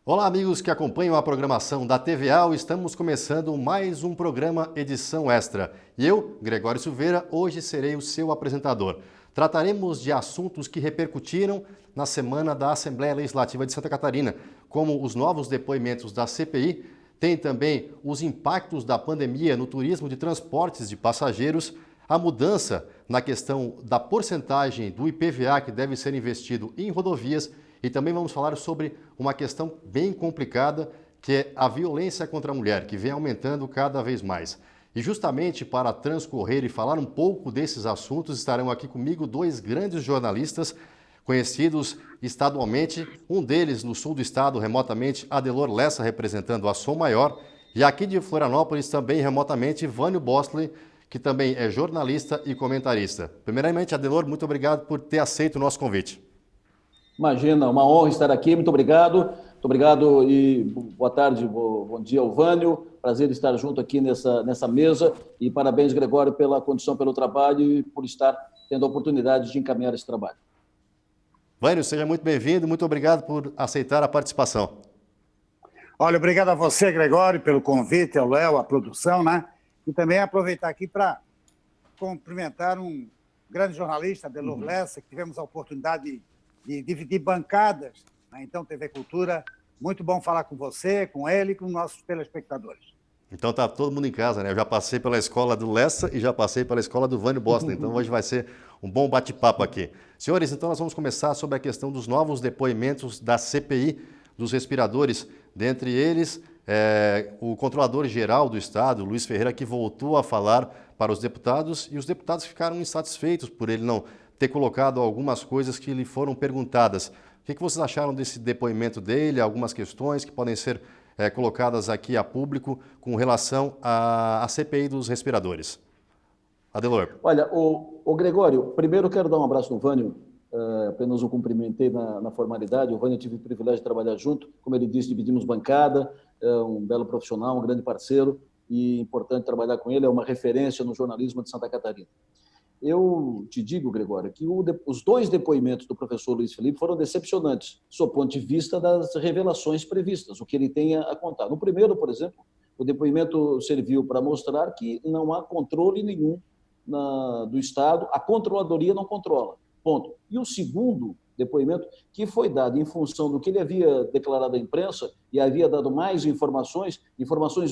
Olá, amigos que acompanham a programação da TVA. Estamos começando mais um programa Edição Extra. E eu, Gregório Silveira, hoje serei o seu apresentador. Trataremos de assuntos que repercutiram na semana da Assembleia Legislativa de Santa Catarina, como os novos depoimentos da CPI, tem também os impactos da pandemia no turismo de transportes de passageiros, a mudança na questão da porcentagem do IPVA que deve ser investido em rodovias. E também vamos falar sobre uma questão bem complicada, que é a violência contra a mulher, que vem aumentando cada vez mais. E justamente para transcorrer e falar um pouco desses assuntos, estarão aqui comigo dois grandes jornalistas conhecidos estadualmente, um deles no sul do estado, remotamente, Adelor Lessa, representando a Som Maior, e aqui de Florianópolis, também remotamente, Vânio Bostley, que também é jornalista e comentarista. Primeiramente, Adelor, muito obrigado por ter aceito o nosso convite. Imagina, uma honra estar aqui, muito obrigado. Muito obrigado e boa tarde, bom dia ao Vânio. Prazer estar junto aqui nessa mesa e parabéns, Gregório, pela condição, pelo trabalho e por estar tendo a oportunidade de encaminhar esse trabalho. Vânio, seja muito bem-vindo, muito obrigado por aceitar a participação. Olha, obrigado a você, Gregório, pelo convite, ao Léo, à produção, né? E também aproveitar aqui para cumprimentar um grande jornalista, Adelor Lessa, que tivemos a oportunidade de dividir bancadas, né? Então, TV Cultura, muito bom falar com você, com ele e com nossos telespectadores. Então tá todo mundo em casa, né? Eu já passei pela escola do Lessa e já passei pela escola do Vânio Boston, então hoje vai ser um bom bate-papo aqui. Senhores, então nós vamos começar sobre a questão dos novos depoimentos da CPI dos respiradores, dentre eles o controlador-geral do Estado, Luiz Ferreira, que voltou a falar para os deputados e os deputados ficaram insatisfeitos por ele não ter colocado algumas coisas que lhe foram perguntadas. O que vocês acharam desse depoimento dele, algumas questões que podem ser colocadas aqui a público com relação à CPI dos respiradores? Adelor. Olha, o Gregório, primeiro quero dar um abraço no Vânio, apenas o cumprimentei na formalidade. O Vânio, eu tive o privilégio de trabalhar junto, como ele disse, dividimos bancada, um belo profissional, um grande parceiro e importante trabalhar com ele, é uma referência no jornalismo de Santa Catarina. Eu te digo, Gregório, que os dois depoimentos do professor Luiz Felipe foram decepcionantes, do ponto de vista das revelações previstas, o que ele tem a contar. No primeiro, por exemplo, o depoimento serviu para mostrar que não há controle nenhum do Estado, a controladoria não controla, ponto. E o segundo depoimento, que foi dado em função do que ele havia declarado à imprensa e havia dado mais informações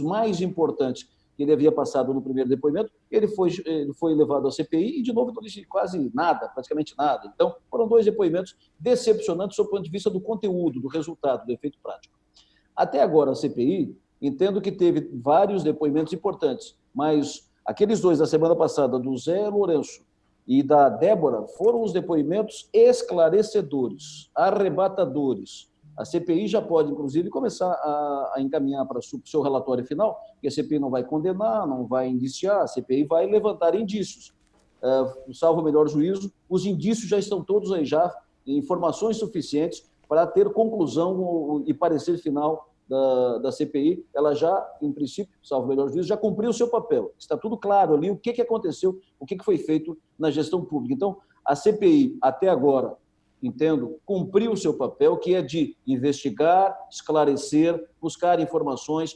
mais importantes que ele havia passado no primeiro depoimento, ele foi levado à CPI e, de novo, não disse quase nada, praticamente nada. Então, foram dois depoimentos decepcionantes do ponto de vista do conteúdo, do resultado, do efeito prático. Até agora, a CPI, entendo que teve vários depoimentos importantes, mas aqueles dois da semana passada, do Zé Lourenço e da Débora, foram os depoimentos esclarecedores, arrebatadores. A CPI já pode, inclusive, começar a encaminhar para o seu relatório final, porque a CPI não vai condenar, não vai indiciar, a CPI vai levantar indícios. Salvo o melhor juízo, os indícios já estão todos aí, já informações suficientes para ter conclusão e parecer final da CPI. Ela já, em princípio, salvo o melhor juízo, já cumpriu o seu papel. Está tudo claro ali o que aconteceu, o que foi feito na gestão pública. Então, a CPI, até agora, entendo, cumpriu o seu papel, que é de investigar, esclarecer, buscar informações,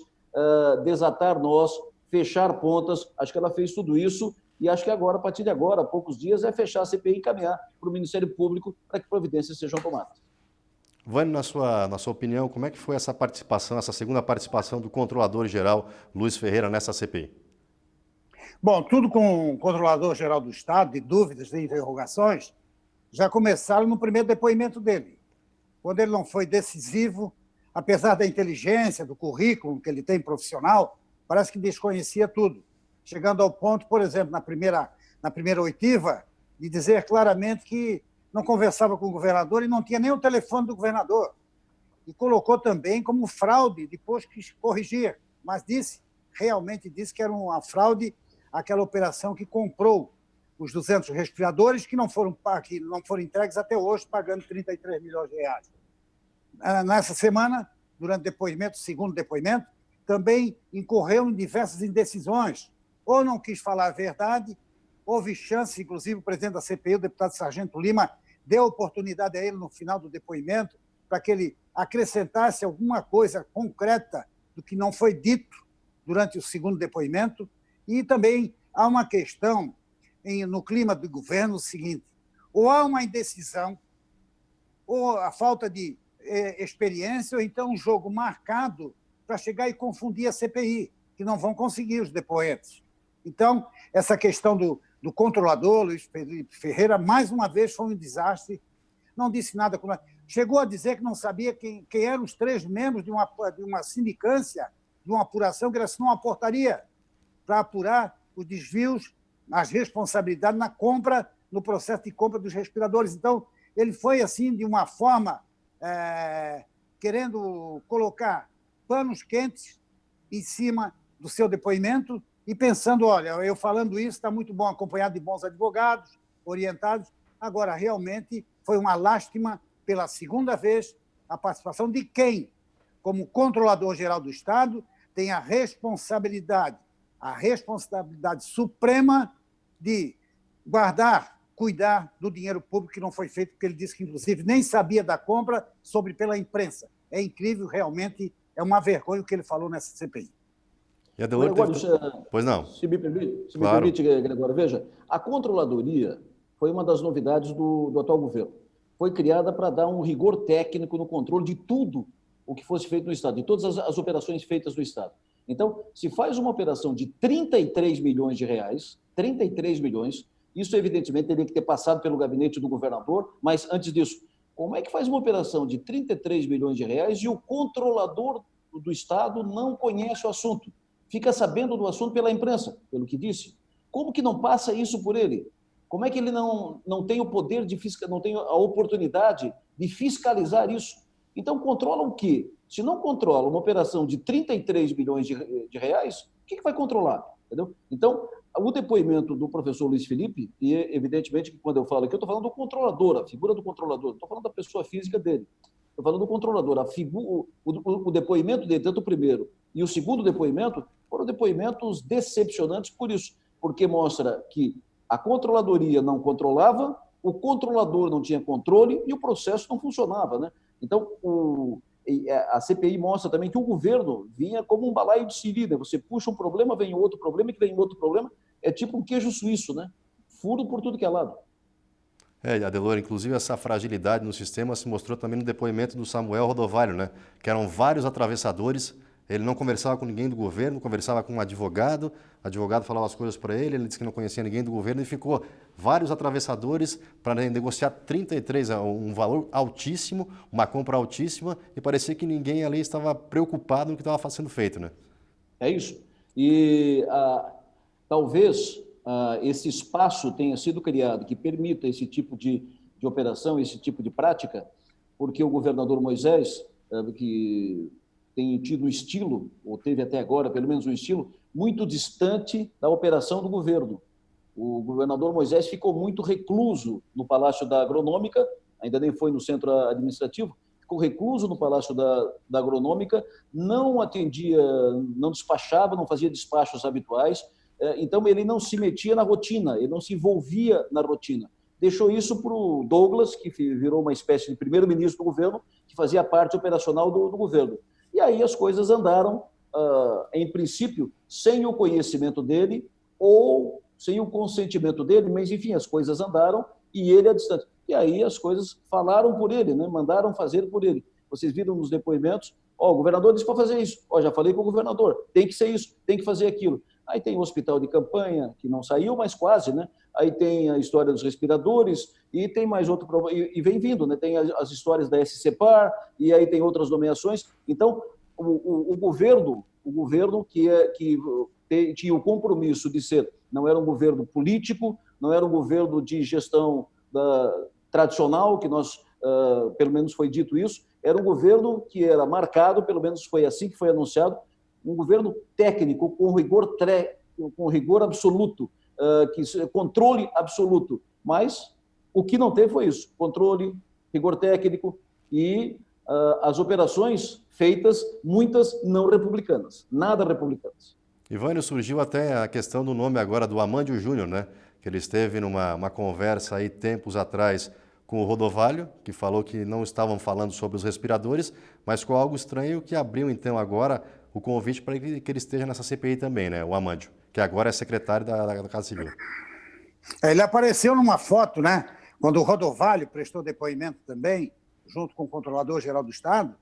desatar nós, fechar pontas. Acho que ela fez tudo isso e acho que agora, a partir de agora, há poucos dias, é fechar a CPI e encaminhar para o Ministério Público para que providências sejam tomadas. Vânio, na sua opinião, como é que foi essa participação, essa segunda participação do controlador-geral Luiz Ferreira nessa CPI? Bom, tudo com o controlador-geral do Estado, de dúvidas, de interrogações, já começaram no primeiro depoimento dele, quando ele não foi decisivo, apesar da inteligência, do currículo que ele tem profissional, parece que desconhecia tudo, chegando ao ponto, por exemplo, na primeira oitiva, de dizer claramente que não conversava com o governador e não tinha nem o telefone do governador. E colocou também como fraude, depois quis corrigir, mas realmente disse que era uma fraude, aquela operação que comprou os 200 respiradores que não foram entregues até hoje, pagando 33 milhões de reais. Nessa semana, durante o segundo depoimento, também incorreu em diversas indecisões. Ou não quis falar a verdade, houve chance, inclusive o presidente da CPI, o deputado Sargento Lima, deu oportunidade a ele no final do depoimento para que ele acrescentasse alguma coisa concreta do que não foi dito durante o segundo depoimento. E também há uma questão no clima do governo o seguinte: ou há uma indecisão, ou a falta de experiência, ou então um jogo marcado para chegar e confundir a CPI, que não vão conseguir os depoentes. Então, essa questão do controlador, Luiz Felipe Ferreira, mais uma vez foi um desastre. Não disse nada. Chegou a dizer que não sabia quem eram os 3 membros de uma sindicância, de uma apuração, que ele assinou uma portaria para apurar os desvios, as responsabilidades na compra, no processo de compra dos respiradores. Então, ele foi assim, de uma forma, querendo colocar panos quentes em cima do seu depoimento e pensando, olha, eu falando isso está muito bom, acompanhado de bons advogados, orientados. Agora, realmente, foi uma lástima, pela segunda vez, a participação de quem, como controlador-geral do Estado, tem a responsabilidade suprema de guardar, cuidar do dinheiro público que não foi feito, porque ele disse que, inclusive, nem sabia da compra, soube pela imprensa. É incrível, realmente, é uma vergonha o que ele falou nessa CPI. E Adelor Pois não. Se me permite, Claro. Gregório, veja, a controladoria foi uma das novidades do atual governo. Foi criada para dar um rigor técnico no controle de tudo o que fosse feito no Estado, de todas as operações feitas no Estado. Então, se faz uma operação de 33 milhões de reais, 33 milhões, isso evidentemente teria que ter passado pelo gabinete do governador, mas antes disso, como é que faz uma operação de 33 milhões de reais e o controlador do Estado não conhece o assunto? Fica sabendo do assunto pela imprensa, pelo que disse. Como que não passa isso por ele? Como é que ele não tem o poder não tem a oportunidade de fiscalizar isso? Então, controla o quê? Se não controla uma operação de 33 milhões de reais, o que vai controlar? Entendeu? Então, o depoimento do professor Luiz Felipe, e evidentemente que quando eu falo aqui, eu estou falando do controlador, a figura do controlador, não estou falando da pessoa física dele. Estou falando do controlador, o depoimento dele, tanto o primeiro e o segundo depoimento, foram depoimentos decepcionantes por isso, porque mostra que a controladoria não controlava, o controlador não tinha controle e o processo não funcionava, né? Então, a CPI mostra também que o governo vinha como um balaio de siri, né? Você puxa um problema, vem outro problema, que vem outro problema, é tipo um queijo suíço, né? Furo por tudo que é lado. Adelor, inclusive essa fragilidade no sistema se mostrou também no depoimento do Samuel Rodovalho, né? Que eram vários atravessadores, ele não conversava com ninguém do governo, conversava com um advogado, o advogado falava as coisas para ele disse que não conhecia ninguém do governo e ficou vários atravessadores para negociar 33, um valor altíssimo, uma compra altíssima, e parecia que ninguém ali estava preocupado no que estava sendo feito, né? É isso. E talvez esse espaço tenha sido criado que permita esse tipo de operação, esse tipo de prática, porque o governador Moisés, que tem tido um estilo, ou teve até agora pelo menos um estilo, muito distante da operação do governo. O governador Moisés ficou muito recluso no Palácio da Agronômica, ainda nem foi no centro administrativo, ficou recluso no Palácio da Agronômica, não atendia, não despachava, não fazia despachos habituais, então ele não se metia na rotina, ele não se envolvia na rotina. Deixou isso para o Douglas, que virou uma espécie de primeiro-ministro do governo, que fazia parte operacional do governo. E aí as coisas andaram, em princípio, sem o conhecimento dele ou sem o consentimento dele, mas, enfim, as coisas andaram e ele à distância. E aí as coisas falaram por ele, né? Mandaram fazer por ele. Vocês viram nos depoimentos, o governador disse para fazer isso, já falei com o governador, tem que ser isso, tem que fazer aquilo. Aí tem o hospital de campanha, que não saiu, mas quase, né? Aí tem a história dos respiradores, e tem mais outro problema, e vem vindo, né? Tem as histórias da SCPAR, e aí tem outras nomeações. Então, o governo que tinha o compromisso de ser, não era um governo político, não era um governo de gestão tradicional, que nós, pelo menos foi dito isso, era um governo que era marcado, pelo menos foi assim que foi anunciado, um governo técnico, com rigor absoluto, controle absoluto. Mas o que não teve foi isso, controle, rigor técnico e as operações feitas, muitas não republicanas, nada republicanas. Ivânio, surgiu até a questão do nome agora do Amândio Júnior, né? Que ele esteve numa conversa aí tempos atrás com o Rodovalho, que falou que não estavam falando sobre os respiradores, mas com algo estranho que abriu então agora o convite para que ele esteja nessa CPI também, né? O Amândio, que agora é secretário da Casa Civil. Ele apareceu numa foto, né? Quando o Rodovalho prestou depoimento também, junto com o Controlador-Geral do Estado,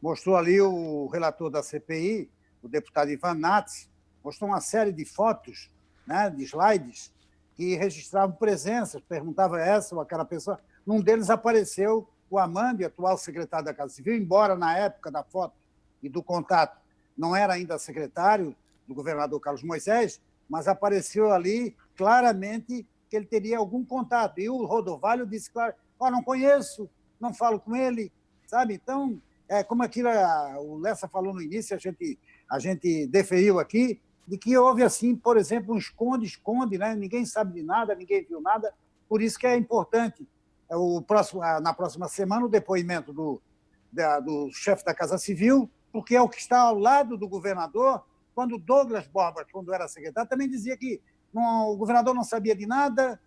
mostrou ali o relator da CPI, o deputado Ivan Nats, mostrou uma série de fotos, né, de slides, que registravam presenças, perguntava essa ou aquela pessoa. Num deles apareceu o Amândio, atual secretário da Casa Civil, embora na época da foto e do contato não era ainda secretário do governador Carlos Moisés, mas apareceu ali claramente que ele teria algum contato. E o Rodovalho disse, claro, não conheço, não falo com ele, sabe? Então, como aquilo o Lessa falou no início, a gente deferiu aqui, de que houve, assim, por exemplo, um esconde-esconde, né? Ninguém sabe de nada, ninguém viu nada, por isso que é importante na próxima semana o depoimento do chefe da Casa Civil, porque é o que está ao lado do governador, quando Douglas Borba, quando era secretário, também dizia que o governador não sabia de nada,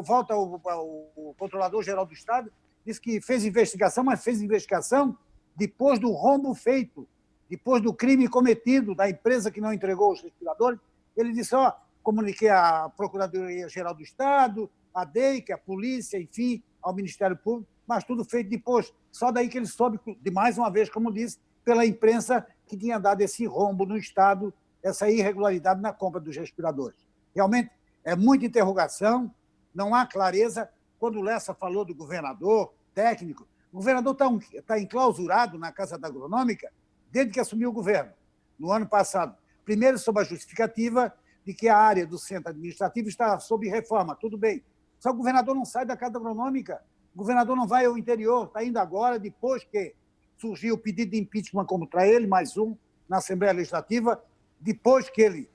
volta o Controlador-Geral do Estado, disse que fez investigação, mas fez investigação depois do rombo feito, depois do crime cometido da empresa que não entregou os respiradores. Ele disse, comuniquei à Procuradoria-Geral do Estado, à DEIC, à polícia, enfim, ao Ministério Público, mas tudo feito depois. Só daí que ele soube, de mais uma vez, como disse, pela imprensa, que tinha dado esse rombo no Estado, essa irregularidade na compra dos respiradores. Realmente, é muita interrogação, não há clareza. Quando o Lessa falou do governador técnico, o governador está enclausurado na Casa da Agronômica desde que assumiu o governo, no ano passado. Primeiro, sob a justificativa de que a área do centro administrativo está sob reforma, tudo bem. Só que o governador não sai da Casa Agronômica, o governador não vai ao interior, está indo agora, depois que surgiu o pedido de impeachment contra ele, mais um, na Assembleia Legislativa, depois que ele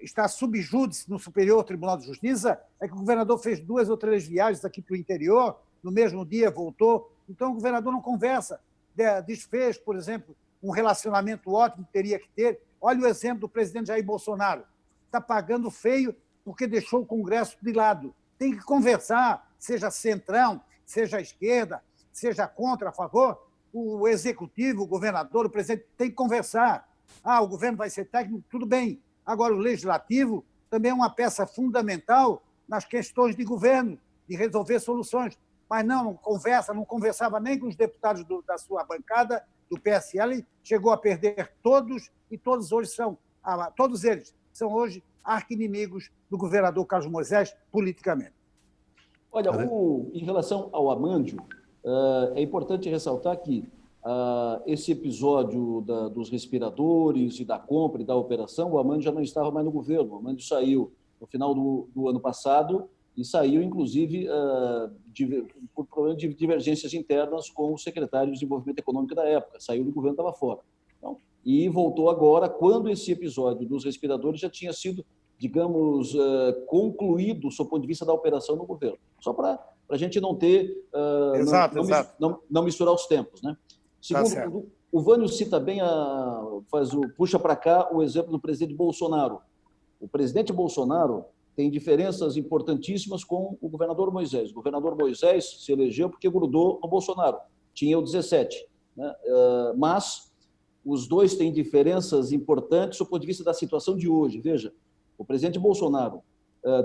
está sub júdice no Superior Tribunal de Justiça, é que o governador fez 2 ou 3 viagens aqui para o interior, no mesmo dia voltou. Então, o governador não conversa, desfez, por exemplo, um relacionamento ótimo que teria que ter. Olha o exemplo do presidente Jair Bolsonaro. Está pagando feio porque deixou o Congresso de lado. Tem que conversar, seja centrão, seja esquerda, seja contra, a favor. O executivo, o governador, o presidente tem que conversar. O governo vai ser técnico, tudo bem. Agora, o legislativo também é uma peça fundamental nas questões de governo, de resolver soluções. Mas não conversava nem com os deputados da sua bancada, do PSL, chegou a perder todos, e todos eles são hoje arqui-inimigos do governador Carlos Moisés, politicamente. Olha, em relação ao Amândio, é importante ressaltar que esse episódio dos respiradores e da compra e da operação, o Amândio já não estava mais no governo. O Amândio saiu no final do ano passado e saiu, inclusive, por problema de divergências internas com o secretário de Desenvolvimento Econômico da época. Saiu do governo, estava fora. Então, e voltou agora, quando esse episódio dos respiradores já tinha sido, digamos, concluído do ponto de vista da operação no governo. Só para a gente não ter... não misturar os tempos, né? Segundo, o Vânio cita bem, puxa para cá o exemplo do presidente Bolsonaro. O presidente Bolsonaro tem diferenças importantíssimas com o governador Moisés. O governador Moisés se elegeu porque grudou no Bolsonaro. Tinha o 17. Né? Mas os dois têm diferenças importantes do ponto de vista da situação de hoje. Veja, o presidente Bolsonaro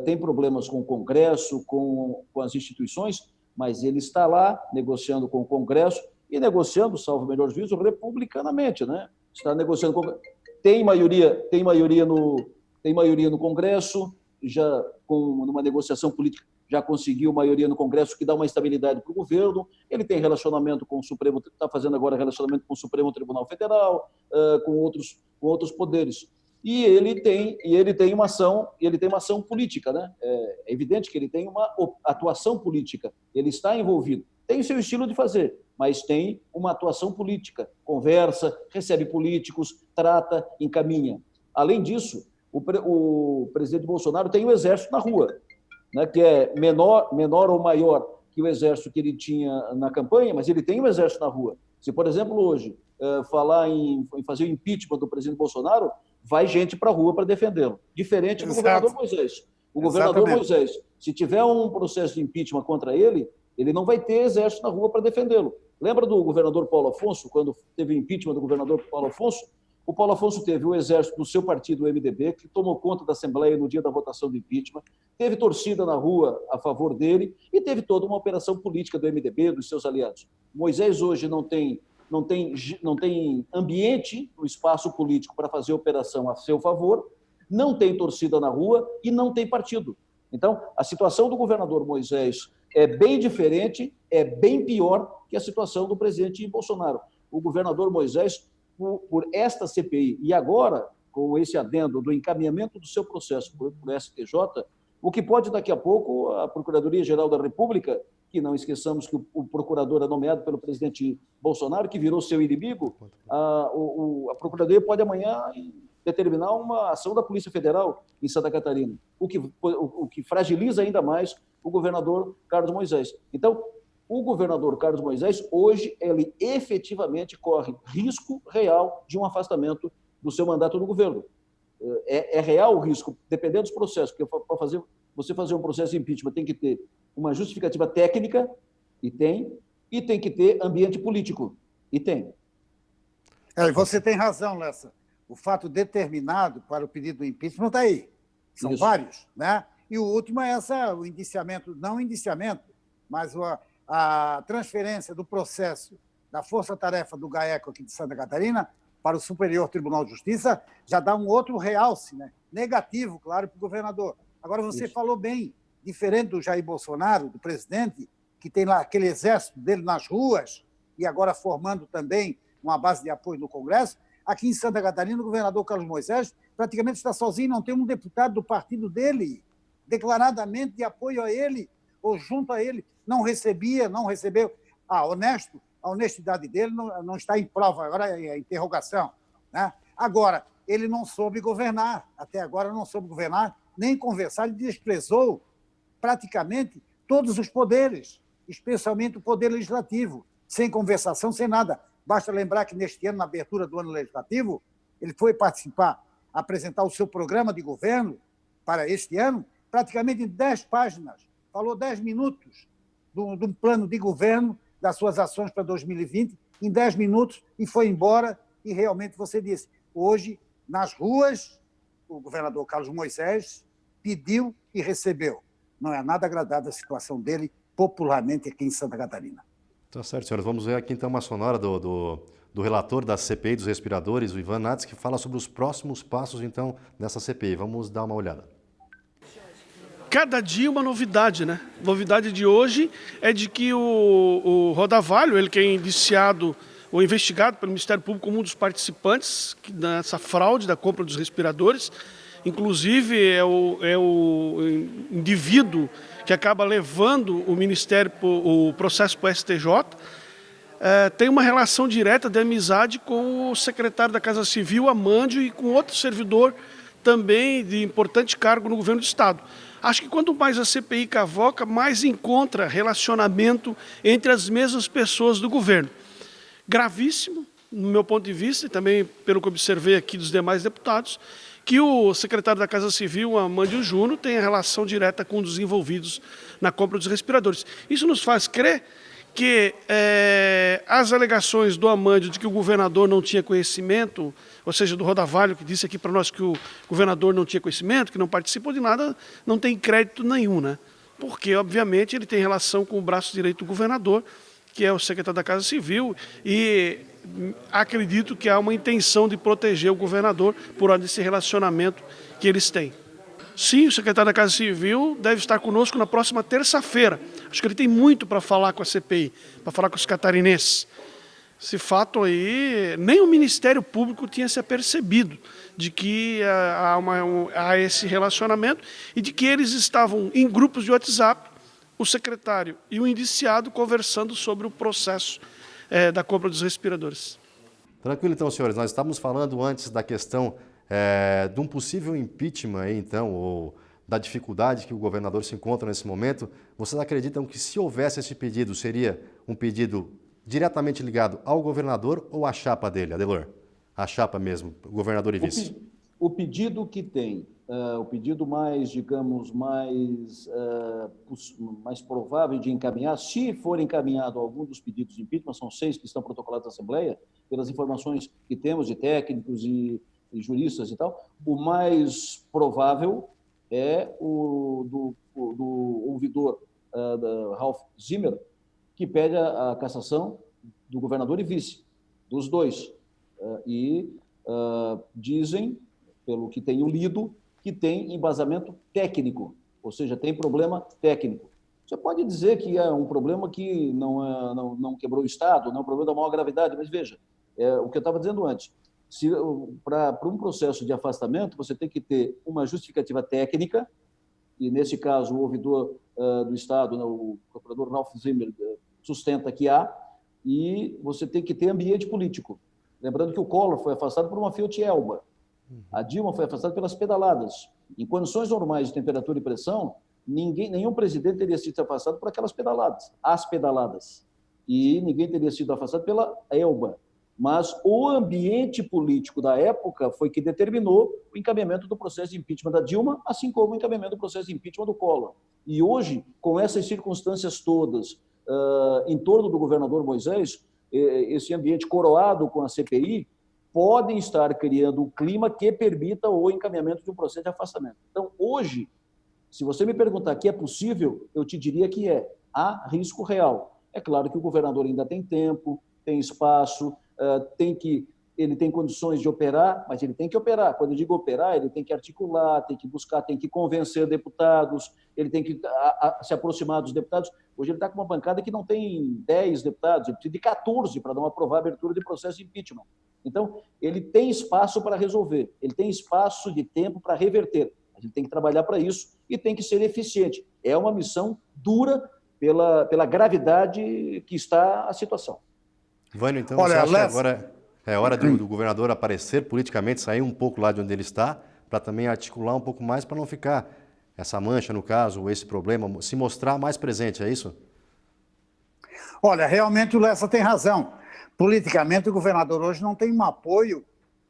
tem problemas com o Congresso, com as instituições, mas ele está lá negociando com o Congresso e negociando, salvo o melhor juízo, republicanamente. Né? Está negociando tem maioria no Congresso, já numa negociação política, já conseguiu maioria no Congresso, que dá uma estabilidade para o governo. Ele tem relacionamento com o Supremo, está fazendo agora relacionamento com o Supremo Tribunal Federal, com outros poderes. E ele tem uma ação política, né? É evidente que ele tem uma atuação política. Ele está envolvido. Tem o seu estilo de fazer, mas tem uma atuação política. Conversa, recebe políticos, trata, encaminha. Além disso, o presidente Bolsonaro tem o exército na rua, né, que é menor ou maior que o exército que ele tinha na campanha, mas ele tem o exército na rua. Se, por exemplo, hoje falar em fazer o impeachment do presidente Bolsonaro, vai gente para a rua para defendê-lo. Diferente do governador Moisés. O governador Moisés, se tiver um processo de impeachment contra ele, Ele não vai ter exército na rua para defendê-lo. Lembra do governador Paulo Afonso, quando teve o impeachment do governador Paulo Afonso? O Paulo Afonso teve o exército do seu partido, o MDB, que tomou conta da Assembleia no dia da votação do impeachment, teve torcida na rua a favor dele e teve toda uma operação política do MDB, dos seus aliados. Moisés hoje não tem ambiente no espaço político para fazer operação a seu favor, não tem torcida na rua e não tem partido. Então, a situação do governador Moisés é bem diferente, é bem pior que a situação do presidente Bolsonaro. O governador Moisés, por esta CPI e agora, com esse adendo do encaminhamento do seu processo por STJ, o que pode daqui a pouco a Procuradoria-Geral da República, que não esqueçamos que o procurador é nomeado pelo presidente Bolsonaro, que virou seu inimigo, a Procuradoria pode amanhã determinar uma ação da Polícia Federal em Santa Catarina, o que fragiliza ainda mais o governador Carlos Moisés. Então, o governador Carlos Moisés, hoje, ele efetivamente corre risco real de um afastamento do seu mandato no governo. É real o risco, dependendo dos processos, porque para você fazer um processo de impeachment tem que ter uma justificativa técnica, e tem que ter ambiente político, e tem. Você tem razão, Lessa. O fato determinado para o pedido do impeachment está aí. São Isso. vários, né? E o último é o indiciamento, não indiciamento, mas a transferência do processo da Força-Tarefa do GAECO aqui de Santa Catarina para o Superior Tribunal de Justiça, já dá um outro realce, né? Negativo, claro, para o governador. Agora, você falou bem, diferente do Jair Bolsonaro, do presidente, que tem lá aquele exército dele nas ruas e agora formando também uma base de apoio no Congresso, aqui em Santa Catarina, o governador Carlos Moisés praticamente está sozinho, não tem um deputado do partido dele, declaradamente de apoio a ele, ou junto a ele, não recebeu. A honestidade dele não está em prova, agora é a interrogação, né? Agora, ele não soube governar, até agora não soube governar, nem conversar, ele desprezou praticamente todos os poderes, especialmente o poder legislativo, sem conversação, sem nada. Basta lembrar que neste ano, na abertura do ano legislativo, ele foi participar, apresentar o seu programa de governo para este ano, praticamente em 10 páginas. Falou 10 minutos de um plano de governo, das suas ações para 2020, em 10 minutos, e foi embora. E realmente você disse, hoje, nas ruas, o governador Carlos Moisés pediu e recebeu. Não é nada agradável a situação dele, popularmente, aqui em Santa Catarina. Tá certo, senhores. Vamos ver aqui então uma sonora do relator da CPI dos respiradores, o Ivan Nats, que fala sobre os próximos passos então dessa CPI. Vamos dar uma olhada. Cada dia uma novidade, né? Novidade de hoje é de que o Rodavalho, ele que é indiciado ou investigado pelo Ministério Público como um dos participantes nessa fraude da compra dos respiradores, inclusive é o indivíduo que acaba levando o Ministério, o processo para o STJ, tem uma relação direta de amizade com o secretário da Casa Civil, Amândio, e com outro servidor também de importante cargo no governo do Estado. Acho que quanto mais a CPI cavoca, mais encontra relacionamento entre as mesmas pessoas do governo. Gravíssimo, no meu ponto de vista, e também pelo que observei aqui dos demais deputados, que o secretário da Casa Civil, Amândio Júnior, tem relação direta com um dos envolvidos na compra dos respiradores. Isso nos faz crer que as alegações do Amândio de que o governador não tinha conhecimento, ou seja, do Rodavalho, que disse aqui para nós que o governador não tinha conhecimento, que não participou de nada, não tem crédito nenhum, né? Porque, obviamente, ele tem relação com o braço direito do governador, que é o secretário da Casa Civil, e acredito que há uma intenção de proteger o governador por ordem desse relacionamento que eles têm. Sim, o secretário da Casa Civil deve estar conosco na próxima terça-feira. Acho que ele tem muito para falar com a CPI, para falar com os catarinenses. Esse fato aí, nem o Ministério Público tinha se apercebido de que há esse relacionamento e de que eles estavam em grupos de WhatsApp, o secretário e o indiciado conversando sobre o processo da compra dos respiradores. Tranquilo então, senhores. Nós estávamos falando antes da questão de um possível impeachment, então, ou da dificuldade que o governador se encontra nesse momento. Vocês acreditam que se houvesse esse pedido, seria um pedido diretamente ligado ao governador ou à chapa dele, Adelor? A chapa mesmo, governador e vice. O pedido que tem o pedido mais, digamos, mais provável de encaminhar, se for encaminhado algum dos pedidos de impeachment, são 6 que estão protocolados na Assembleia, pelas informações que temos de técnicos e juristas e tal, o mais provável é o do ouvidor Ralph Zimmer, que pede a cassação do governador e vice, dos dois. Dizem, pelo que tenho lido, que tem embasamento técnico, ou seja, tem problema técnico. Você pode dizer que é um problema que não quebrou o Estado, não é um problema da maior gravidade, mas veja, o que eu estava dizendo antes, para um processo de afastamento, você tem que ter uma justificativa técnica, e nesse caso o ouvidor do Estado, o procurador Ralph Zimmer, sustenta que há, e você tem que ter ambiente político. Lembrando que o Collor foi afastado por uma Fiat Elba, a Dilma foi afastada pelas pedaladas. Em condições normais de temperatura e pressão, nenhum presidente teria sido afastado por aquelas pedaladas, as pedaladas. E ninguém teria sido afastado pela Elba. Mas o ambiente político da época foi que determinou o encaminhamento do processo de impeachment da Dilma, assim como o encaminhamento do processo de impeachment do Collor. E hoje, com essas circunstâncias todas em torno do governador Moisés, esse ambiente coroado com a CPI, podem estar criando um clima que permita o encaminhamento de um processo de afastamento. Então, hoje, se você me perguntar que é possível, eu te diria que há risco real. É claro que o governador ainda tem tempo, tem espaço, ele tem condições de operar, mas ele tem que operar. Quando eu digo operar, ele tem que articular, tem que buscar, tem que convencer deputados, ele tem que se aproximar dos deputados. Hoje ele está com uma bancada que não tem 10 deputados, ele precisa de 14 para não aprovar a abertura de processo de impeachment. Então, ele tem espaço para resolver, ele tem espaço de tempo para reverter. A gente tem que trabalhar para isso e tem que ser eficiente. É uma missão dura pela gravidade que está a situação. Vânio, então você acha que agora é hora do governador aparecer politicamente, sair um pouco lá de onde ele está, para também articular um pouco mais, para não ficar essa mancha, no caso, ou esse problema, se mostrar mais presente, é isso? Olha, realmente o Lessa tem razão. Politicamente, o governador hoje não tem um apoio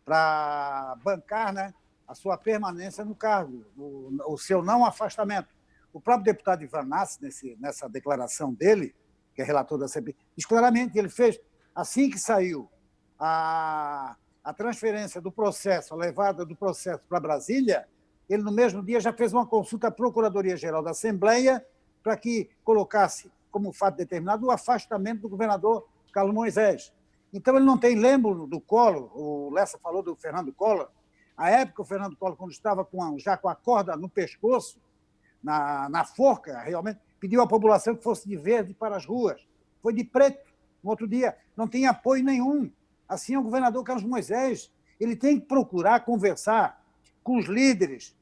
para bancar, né, a sua permanência no cargo, o seu não afastamento. O próprio deputado Ivan Nassi, nessa declaração dele, que é relator da CPI, diz claramente que ele fez, assim que saiu a transferência do processo, a levada do processo para Brasília, ele no mesmo dia já fez uma consulta à Procuradoria-Geral da Assembleia para que colocasse como fato determinado o afastamento do governador Carlos Moisés. Então, ele não tem, lembro do Collor, o Lessa falou do Fernando Collor, à época o Fernando Collor, quando estava já com a corda no pescoço, na forca, realmente, pediu à população que fosse de verde para as ruas. Foi de preto. No outro dia, não tem apoio nenhum. Assim é o governador Carlos Moisés. Ele tem que procurar conversar com os líderes,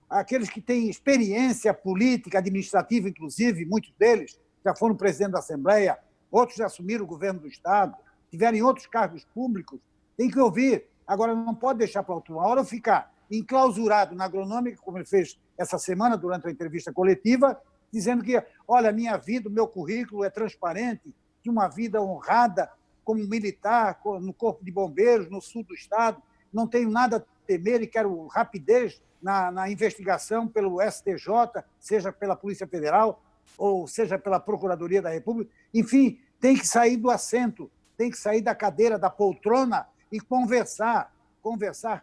aqueles que têm experiência política, administrativa, inclusive, muitos deles já foram presidente da Assembleia, outros já assumiram o governo do Estado, tiverem outros cargos públicos, tem que ouvir. Agora, não pode deixar para a última hora ficar enclausurado na agronômica, como ele fez essa semana durante a entrevista coletiva, dizendo que, olha, minha vida, o meu currículo é transparente, de uma vida honrada como militar, no Corpo de Bombeiros, no sul do Estado, não tenho nada a temer e quero rapidez na investigação pelo STJ, seja pela Polícia Federal ou seja pela Procuradoria da República. Enfim, tem que sair do assento, tem que sair da cadeira, da poltrona e conversar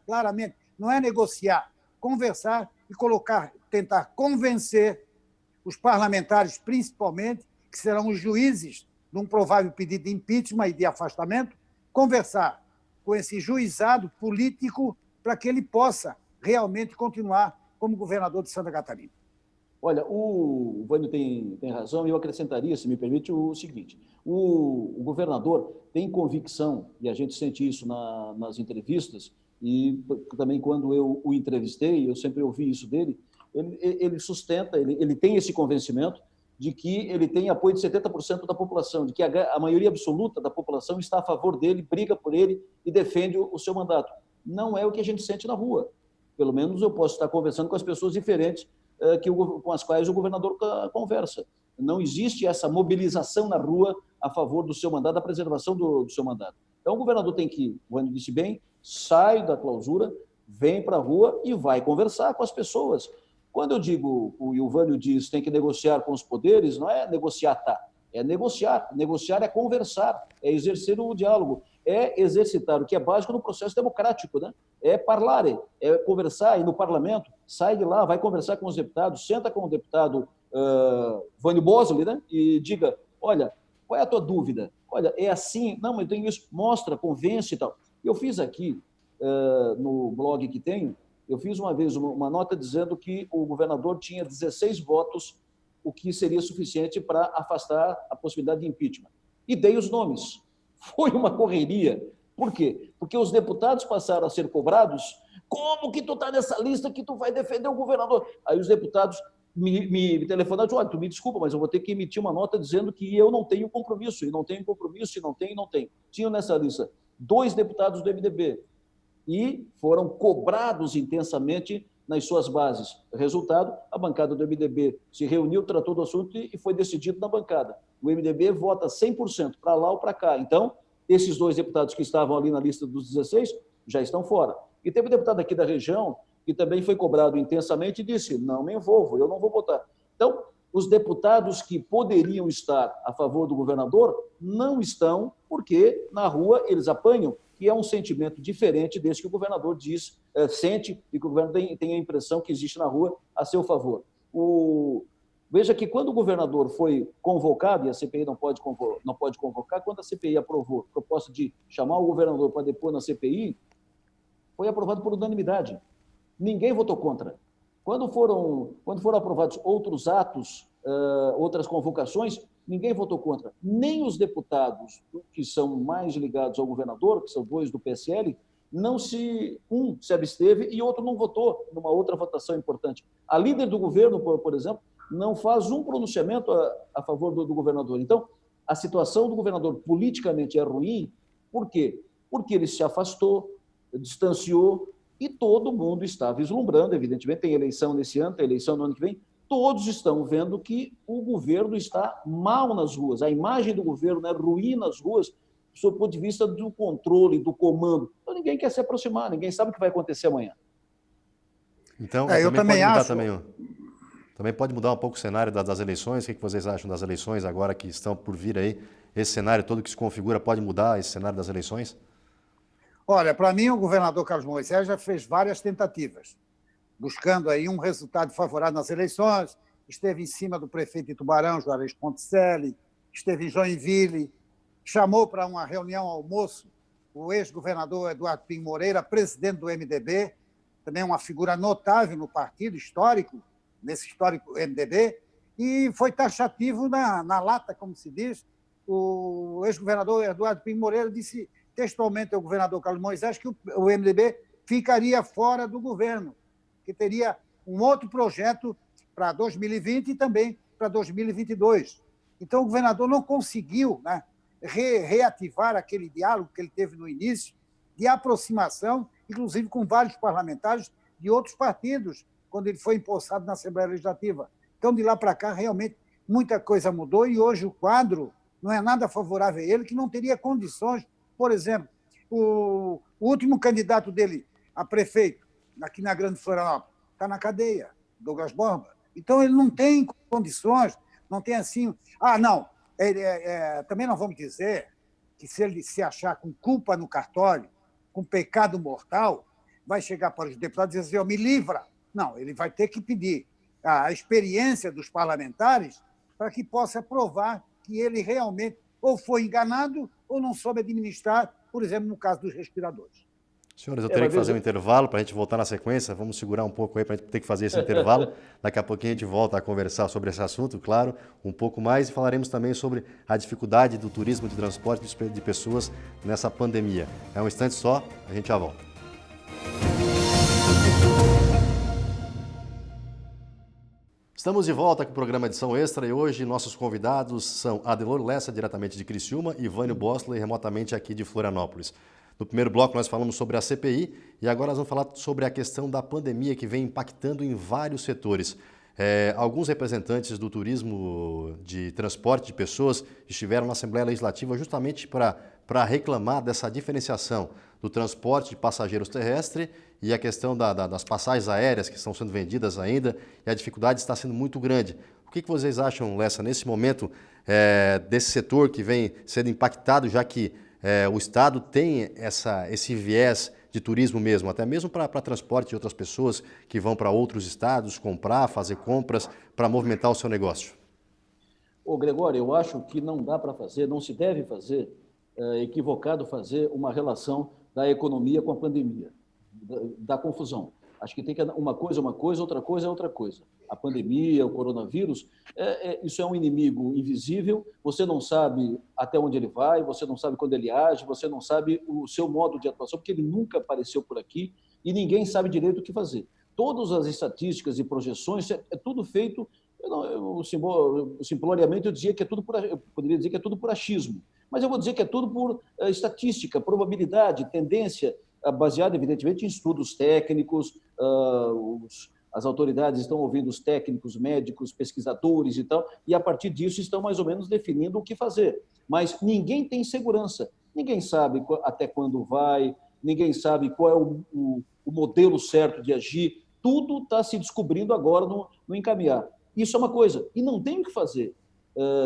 claramente. Não é negociar, conversar e tentar convencer os parlamentares, principalmente, que serão os juízes de um provável pedido de impeachment e de afastamento, conversar com esse juizado político para que ele possa realmente continuar como governador de Santa Catarina. Olha, o Vânio tem razão, e eu acrescentaria, se me permite, o seguinte: o governador tem convicção, e a gente sente isso nas entrevistas, e também quando eu o entrevistei, eu sempre ouvi isso dele, ele sustenta, ele tem esse convencimento de que ele tem apoio de 70% da população, de que a maioria absoluta da população está a favor dele, briga por ele e defende o seu mandato. Não é o que a gente sente na rua. Pelo menos eu posso estar conversando com as pessoas diferentes com as quais o governador conversa. Não existe essa mobilização na rua a favor do seu mandato, da preservação do seu mandato. Então, o governador tem que, o Vânio disse bem, sai da clausura, vem para a rua e vai conversar com as pessoas. Quando eu digo, o Ilvânio diz, tem que negociar com os poderes, não é negociar, é negociar. Negociar é conversar, é exercer o diálogo, é exercitar o que é básico no processo democrático, né? É parlare, é conversar, ir no parlamento, sai de lá, vai conversar com os deputados, senta com o deputado Vânio Bosley, né? E diga, olha, qual é a tua dúvida? Olha, é assim, não, mas eu tenho isso, mostra, convence e tal. Eu fiz aqui, no blog que tenho, eu fiz uma vez uma nota dizendo que o governador tinha 16 votos, o que seria suficiente para afastar a possibilidade de impeachment. E dei os nomes. Foi uma correria. Por quê? Porque os deputados passaram a ser cobrados. Como que tu está nessa lista que tu vai defender o governador? Aí os deputados me telefonaram e disseram, olha, tu me desculpa, mas eu vou ter que emitir uma nota dizendo que eu não tenho compromisso, e não tenho compromisso, e não tenho. Tinham nessa lista 2 deputados do MDB e foram cobrados intensamente nas suas bases. Resultado, a bancada do MDB se reuniu, tratou do assunto e foi decidido na bancada. O MDB vota 100% para lá ou para cá. Então, esses 2 deputados que estavam ali na lista dos 16 já estão fora. E teve um deputado aqui da região que também foi cobrado intensamente e disse, não me envolvo, eu não vou votar. Então, os deputados que poderiam estar a favor do governador não estão, porque na rua eles apanham, e é um sentimento diferente desse que o governador diz, sente, e que o governo tem a impressão que existe na rua a seu favor. Veja que quando o governador foi convocado, e a CPI não pode convocar, quando a CPI aprovou a proposta de chamar o governador para depor na CPI, foi aprovado por unanimidade. Ninguém votou contra. Quando foram aprovados outros atos, outras convocações, ninguém votou contra. Nem os deputados que são mais ligados ao governador, que são 2 do PSL, um se absteve e outro não votou numa outra votação importante. A líder do governo, por exemplo, não faz um pronunciamento a favor do governador. Então, a situação do governador politicamente é ruim. Por quê? Porque ele se afastou, distanciou, e todo mundo está vislumbrando, evidentemente, tem eleição nesse ano, tem eleição no ano que vem, todos estão vendo que o governo está mal nas ruas, a imagem do governo é ruim nas ruas, do ponto de vista do controle, do comando. Então, ninguém quer se aproximar, ninguém sabe o que vai acontecer amanhã. Então, eu também acho. Também pode mudar um pouco o cenário das eleições. O que vocês acham das eleições agora que estão por vir aí? Esse cenário todo que se configura pode mudar esse cenário das eleições? Olha, para mim, o governador Carlos Moisés já fez várias tentativas, buscando aí um resultado favorável nas eleições, esteve em cima do prefeito de Tubarão, Juarez Ponticelli, esteve em Joinville, chamou para uma reunião, almoço, o ex-governador Eduardo Pinho Moreira, presidente do MDB, também uma figura notável no partido, histórico, nesse histórico MDB, e foi taxativo na lata, como se diz. O ex-governador Eduardo Pinho Moreira disse textualmente ao governador Carlos Moisés que o MDB ficaria fora do governo, que teria um outro projeto para 2020 e também para 2022. Então, o governador não conseguiu, né, reativar aquele diálogo que ele teve no início, de aproximação, inclusive com vários parlamentares de outros partidos, quando ele foi empossado na Assembleia Legislativa. Então, de lá para cá, realmente, muita coisa mudou e hoje o quadro não é nada favorável a ele, que não teria condições. Por exemplo, o último candidato dele a prefeito, aqui na Grande Florianópolis, está na cadeia, Douglas Borba. Então, ele não tem condições, não tem assim... também não vamos dizer que se ele se achar com culpa no cartório, com pecado mortal, vai chegar para os deputados e dizer, me livra. Não, ele vai ter que pedir a experiência dos parlamentares para que possa provar que ele realmente ou foi enganado ou não soube administrar, por exemplo, no caso dos respiradores. Senhores, eu terei que fazer um intervalo para a gente voltar na sequência. Vamos segurar um pouco aí para a gente ter que fazer esse intervalo. Daqui a pouquinho a gente volta a conversar sobre esse assunto, claro, um pouco mais. E falaremos também sobre a dificuldade do turismo de transporte de pessoas nessa pandemia. É um instante só, a gente já volta. Estamos de volta com o programa Edição Extra e hoje nossos convidados são Adelor Lessa, diretamente de Criciúma, e Vânio Bosley, remotamente aqui de Florianópolis. No primeiro bloco nós falamos sobre a CPI e agora nós vamos falar sobre a questão da pandemia que vem impactando em vários setores. Alguns representantes do turismo de transporte de pessoas estiveram na Assembleia Legislativa justamente para reclamar dessa diferenciação do transporte de passageiros terrestre e a questão das passagens aéreas que estão sendo vendidas ainda, e a dificuldade está sendo muito grande. O que vocês acham, Lessa, nesse momento, desse setor que vem sendo impactado, já que o Estado tem esse viés de turismo mesmo, até mesmo para transporte de outras pessoas que vão para outros estados comprar, fazer compras, para movimentar o seu negócio? Ô, Gregório, eu acho que não dá para fazer, não se deve fazer, equivocado fazer uma relação da economia com a pandemia, da confusão. Acho que tem que uma coisa, outra coisa é outra coisa. A pandemia, o coronavírus, isso é um inimigo invisível, você não sabe até onde ele vai, você não sabe quando ele age, você não sabe o seu modo de atuação, porque ele nunca apareceu por aqui e ninguém sabe direito o que fazer. Todas as estatísticas e projeções, é tudo feito, simploriamente eu dizia que eu poderia dizer que é tudo por achismo, mas eu vou dizer que é tudo por estatística, probabilidade, tendência, baseada, evidentemente, em estudos técnicos. As autoridades estão ouvindo os técnicos, médicos, pesquisadores e tal, e a partir disso estão mais ou menos definindo o que fazer. Mas ninguém tem segurança, ninguém sabe até quando vai, ninguém sabe qual é o modelo certo de agir, tudo está se descobrindo agora no encaminhar. Isso é uma coisa, e não tem o que fazer.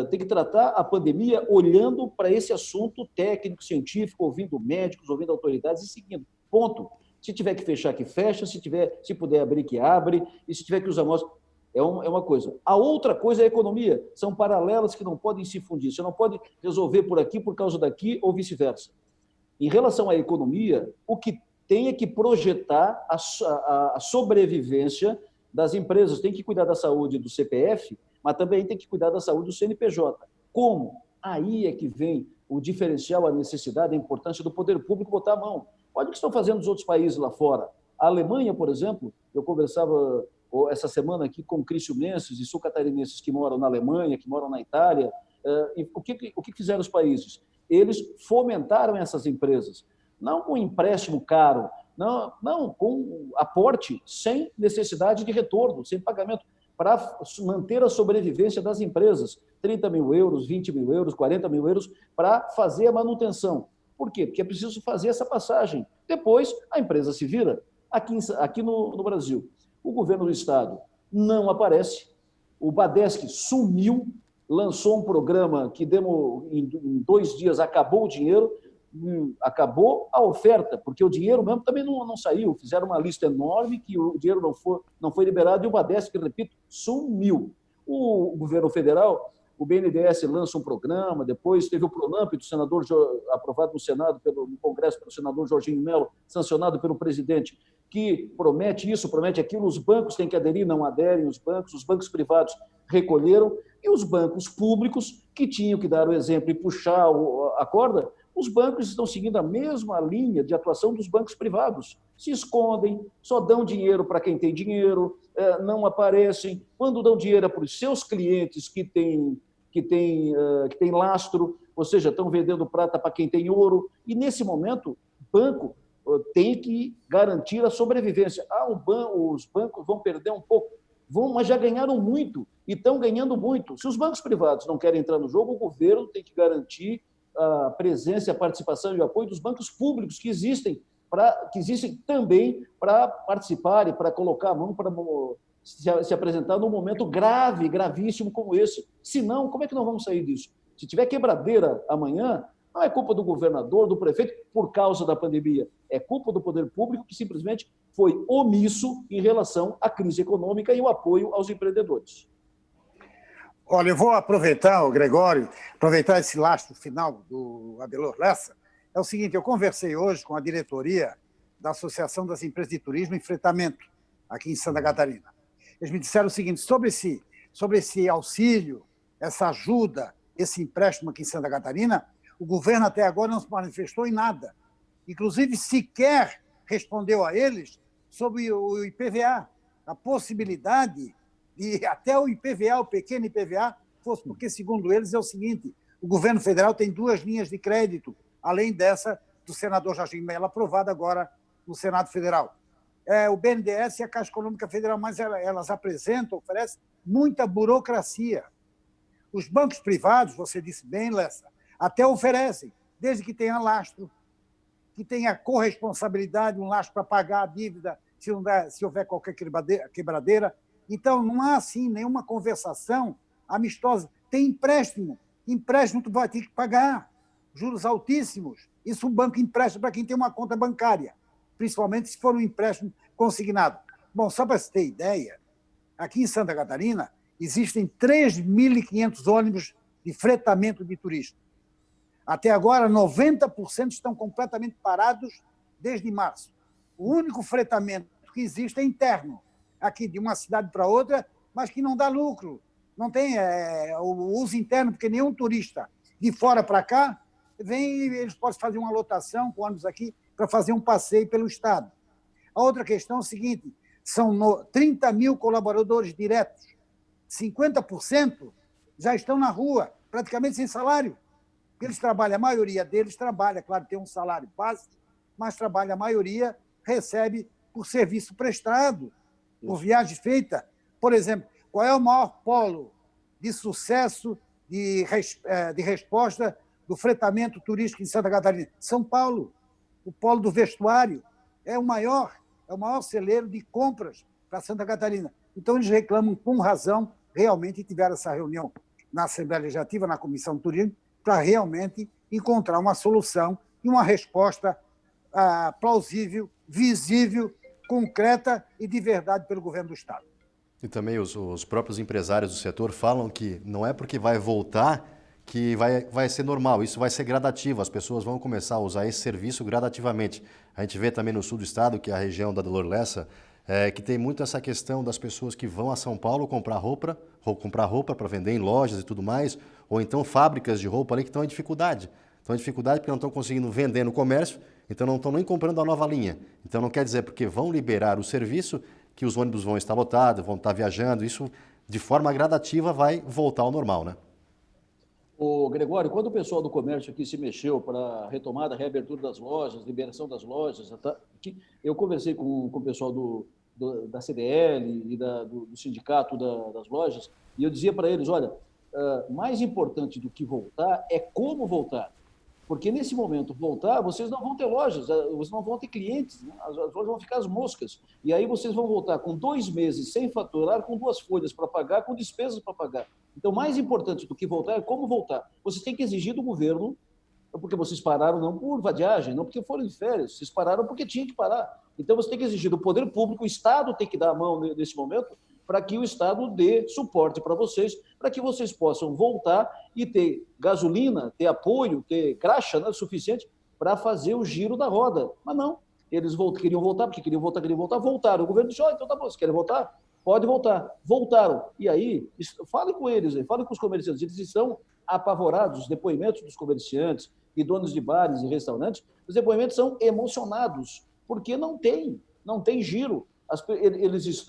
Tem que tratar a pandemia olhando para esse assunto técnico, científico, ouvindo médicos, ouvindo autoridades e seguindo. Ponto. Se tiver que fechar, que fecha. Se puder abrir, que abre. E se tiver que usar máscara, é uma coisa. A outra coisa é a economia. São paralelas que não podem se fundir. Você não pode resolver por aqui por causa daqui ou vice-versa. Em relação à economia, o que tem é que projetar a sobrevivência das empresas. Tem que cuidar da saúde do CPF, mas também tem que cuidar da saúde do CNPJ. Como? Aí é que vem o diferencial, a necessidade, a importância do poder público botar a mão. Olha o que estão fazendo os outros países lá fora. A Alemanha, por exemplo, eu conversava essa semana aqui com criciumenses e sul-catarinenses que moram na Alemanha, que moram na Itália. O que fizeram os países? Eles fomentaram essas empresas, não com empréstimo caro, não com aporte sem necessidade de retorno, sem pagamento, para manter a sobrevivência das empresas. 30 mil euros, 20 mil euros, 40 mil euros, para fazer a manutenção. Por quê? Porque é preciso fazer essa passagem. Depois, a empresa se vira. Aqui no Brasil, o governo do Estado não aparece, o Badesc sumiu, lançou um programa que em 2 dias acabou o dinheiro, acabou a oferta, porque o dinheiro mesmo também não saiu. Fizeram uma lista enorme que o dinheiro não foi liberado e o Badesc, repito, sumiu. O governo federal, o BNDES lança um programa, depois teve o Pronamp do senador, aprovado no Senado, no Congresso pelo senador Jorginho Melo, sancionado pelo presidente, que promete isso, promete aquilo, os bancos têm que aderir, não aderem os bancos privados recolheram, e os bancos públicos, que tinham que dar o exemplo e puxar a corda, os bancos estão seguindo a mesma linha de atuação dos bancos privados. Se escondem, só dão dinheiro para quem tem dinheiro, não aparecem. Quando dão dinheiro para os seus clientes que têm lastro, ou seja, estão vendendo prata para quem tem ouro. E, nesse momento, o banco tem que garantir a sobrevivência. Os bancos vão perder um pouco, mas já ganharam muito e estão ganhando muito. Se os bancos privados não querem entrar no jogo, o governo tem que garantir a presença, a participação e o apoio dos bancos públicos que existem também para participar e para colocar a mão, para se apresentar num momento grave, gravíssimo como esse. Se não, como é que nós vamos sair disso? Se tiver quebradeira amanhã, não é culpa do governador, do prefeito, por causa da pandemia. É culpa do poder público que simplesmente foi omisso em relação à crise econômica e o apoio aos empreendedores. Olha, eu vou aproveitar, Gregório, esse lastro final do Adelor Lessa. É o seguinte, eu conversei hoje com a diretoria da Associação das Empresas de Turismo e Fretamento, aqui em Santa Catarina. Eles me disseram o seguinte, sobre esse auxílio, essa ajuda, esse empréstimo aqui em Santa Catarina, o governo até agora não se manifestou em nada. Inclusive, sequer respondeu a eles sobre o IPVA, a possibilidade de até o IPVA, o pequeno IPVA, fosse, porque, segundo eles, é o seguinte, o governo federal tem 2 linhas de crédito, além dessa do senador Jorginho Melo, aprovada agora no Senado Federal. O BNDES e a Caixa Econômica Federal, mas elas oferecem muita burocracia. Os bancos privados, você disse bem, Lessa, até oferecem, desde que tenha lastro, que tenha corresponsabilidade, um laço para pagar a dívida se houver qualquer quebradeira. Então, não há, assim, nenhuma conversação amistosa. Tem empréstimo. Empréstimo tu vai ter que pagar. Juros altíssimos. Isso o banco empresta para quem tem uma conta bancária, principalmente se for um empréstimo consignado. Bom, só para você ter ideia, aqui em Santa Catarina existem 3.500 ônibus de fretamento de turistas. Até agora, 90% estão completamente parados desde março. O único fretamento que existe é interno, aqui de uma cidade para outra, mas que não dá lucro. Não tem o uso interno, porque nenhum turista de fora para cá vem, eles podem fazer uma lotação com ônibus aqui para fazer um passeio pelo estado. A outra questão é o seguinte, são 30 mil colaboradores diretos, 50% já estão na rua, praticamente sem salário. Eles trabalham, a maioria deles trabalha, claro, tem um salário básico, mas trabalha, a maioria recebe por serviço prestado, por viagem feita. Por exemplo, qual é o maior polo de sucesso, de resposta do fretamento turístico em Santa Catarina? São Paulo, o polo do vestuário, é o maior celeiro de compras para Santa Catarina. Então, eles reclamam com razão, realmente tiveram essa reunião na Assembleia Legislativa, na Comissão de Turismo, para realmente encontrar uma solução e uma resposta plausível, visível, concreta e de verdade pelo governo do Estado. E também os próprios empresários do setor falam que não é porque vai voltar que vai ser normal, isso vai ser gradativo, as pessoas vão começar a usar esse serviço gradativamente. A gente vê também no sul do estado, que é a região da Delor Lessa, que tem muito essa questão das pessoas que vão a São Paulo comprar roupa para vender em lojas e tudo mais, ou então fábricas de roupa ali que estão em dificuldade. Estão em dificuldade porque não estão conseguindo vender no comércio, então não estão nem comprando a nova linha. Então não quer dizer porque vão liberar o serviço que os ônibus vão estar lotados, vão estar viajando, isso de forma gradativa vai voltar ao normal, né? Ô, Gregório, quando o pessoal do comércio aqui se mexeu para a retomada, reabertura das lojas, liberação das lojas, eu conversei com o pessoal da CDL e do sindicato das lojas, e eu dizia para eles, olha, mais importante do que voltar é como voltar. Porque nesse momento, voltar, vocês não vão ter lojas, vocês não vão ter clientes, né? As lojas vão ficar as moscas. E aí vocês vão voltar com 2 meses sem faturar, com 2 folhas para pagar, com despesas para pagar. Então, mais importante do que voltar é como voltar. Vocês têm que exigir do governo, porque vocês pararam não por vadiagem, não porque foram de férias, vocês pararam porque tinham que parar. Então, você tem que exigir do poder público, o Estado tem que dar a mão nesse momento, para que o Estado dê suporte para vocês, para que vocês possam voltar e ter gasolina, ter apoio, ter caixa, né, suficiente para fazer o giro da roda. Mas não, eles queriam voltar, porque queriam voltar, voltaram. O governo disse, então tá bom, vocês querem voltar? Pode voltar. Voltaram. E aí, fale com eles, fale com os comerciantes. Eles estão apavorados, os depoimentos dos comerciantes e donos de bares e restaurantes, os depoimentos são emocionados, porque não tem giro. Eles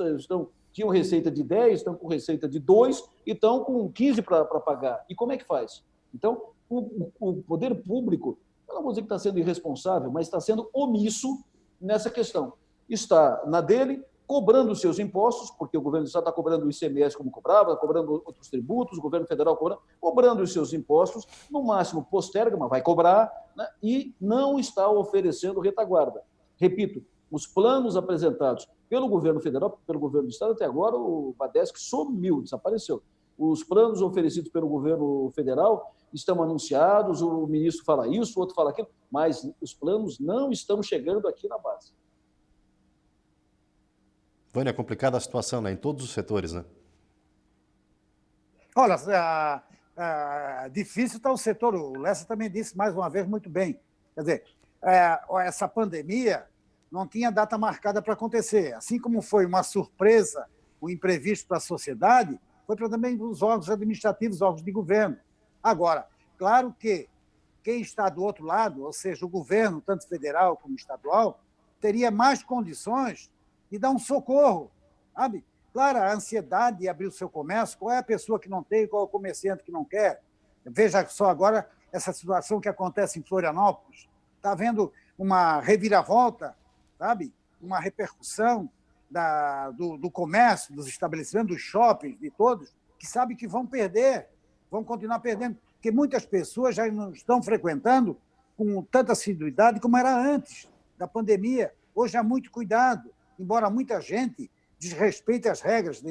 tinham receita de 10, estão com receita de 2 e estão com 15 para pagar. E como é que faz? Então, o poder público, eu não vou dizer que está sendo irresponsável, mas está sendo omisso nessa questão. Está na dele, cobrando os seus impostos, porque o governo do Estado está cobrando o ICMS como cobrava, cobrando outros tributos, o governo federal cobrando os seus impostos, no máximo posterga, mas vai cobrar, né? E não está oferecendo retaguarda. Repito, os planos apresentados pelo governo federal, pelo governo do Estado, até agora o Badeschi sumiu, desapareceu. Os planos oferecidos pelo governo federal estão anunciados, o ministro fala isso, o outro fala aquilo, mas os planos não estão chegando aqui na base. Vânia, é complicada a situação, né? Em todos os setores, né? Olha, difícil está o setor, o Lessa também disse mais uma vez muito bem. Quer dizer, essa pandemia não tinha data marcada para acontecer. Assim como foi uma surpresa, o imprevisto para a sociedade, foi para também os órgãos administrativos, órgãos de governo. Agora, claro que quem está do outro lado, ou seja, o governo, tanto federal como estadual, teria mais condições de dar um socorro, sabe? Claro, a ansiedade de abrir o seu comércio, qual é a pessoa que não tem, qual é o comerciante que não quer? Veja só agora essa situação que acontece em Florianópolis. Está havendo uma reviravolta, sabe? Uma repercussão do comércio, dos estabelecimentos, dos shoppings, de todos, que sabem que vão perder, vão continuar perdendo, porque muitas pessoas já não estão frequentando com tanta assiduidade como era antes da pandemia. Hoje há muito cuidado, embora muita gente desrespeite as regras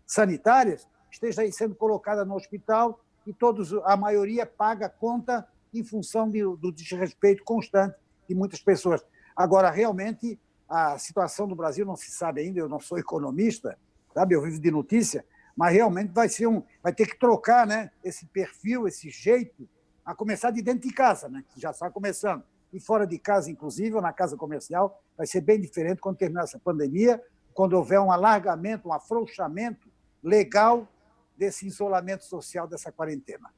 sanitárias, esteja aí sendo colocada no hospital e a maioria paga a conta em função do desrespeito constante de muitas pessoas. Agora, realmente, a situação do Brasil não se sabe ainda, eu não sou economista, sabe? Eu vivo de notícia, mas realmente vai ter que trocar, né, esse perfil, esse jeito, a começar de dentro de casa, né, que já está começando. E fora de casa, inclusive, ou na casa comercial, vai ser bem diferente quando terminar essa pandemia, quando houver um alargamento, um afrouxamento legal desse isolamento social, dessa quarentena.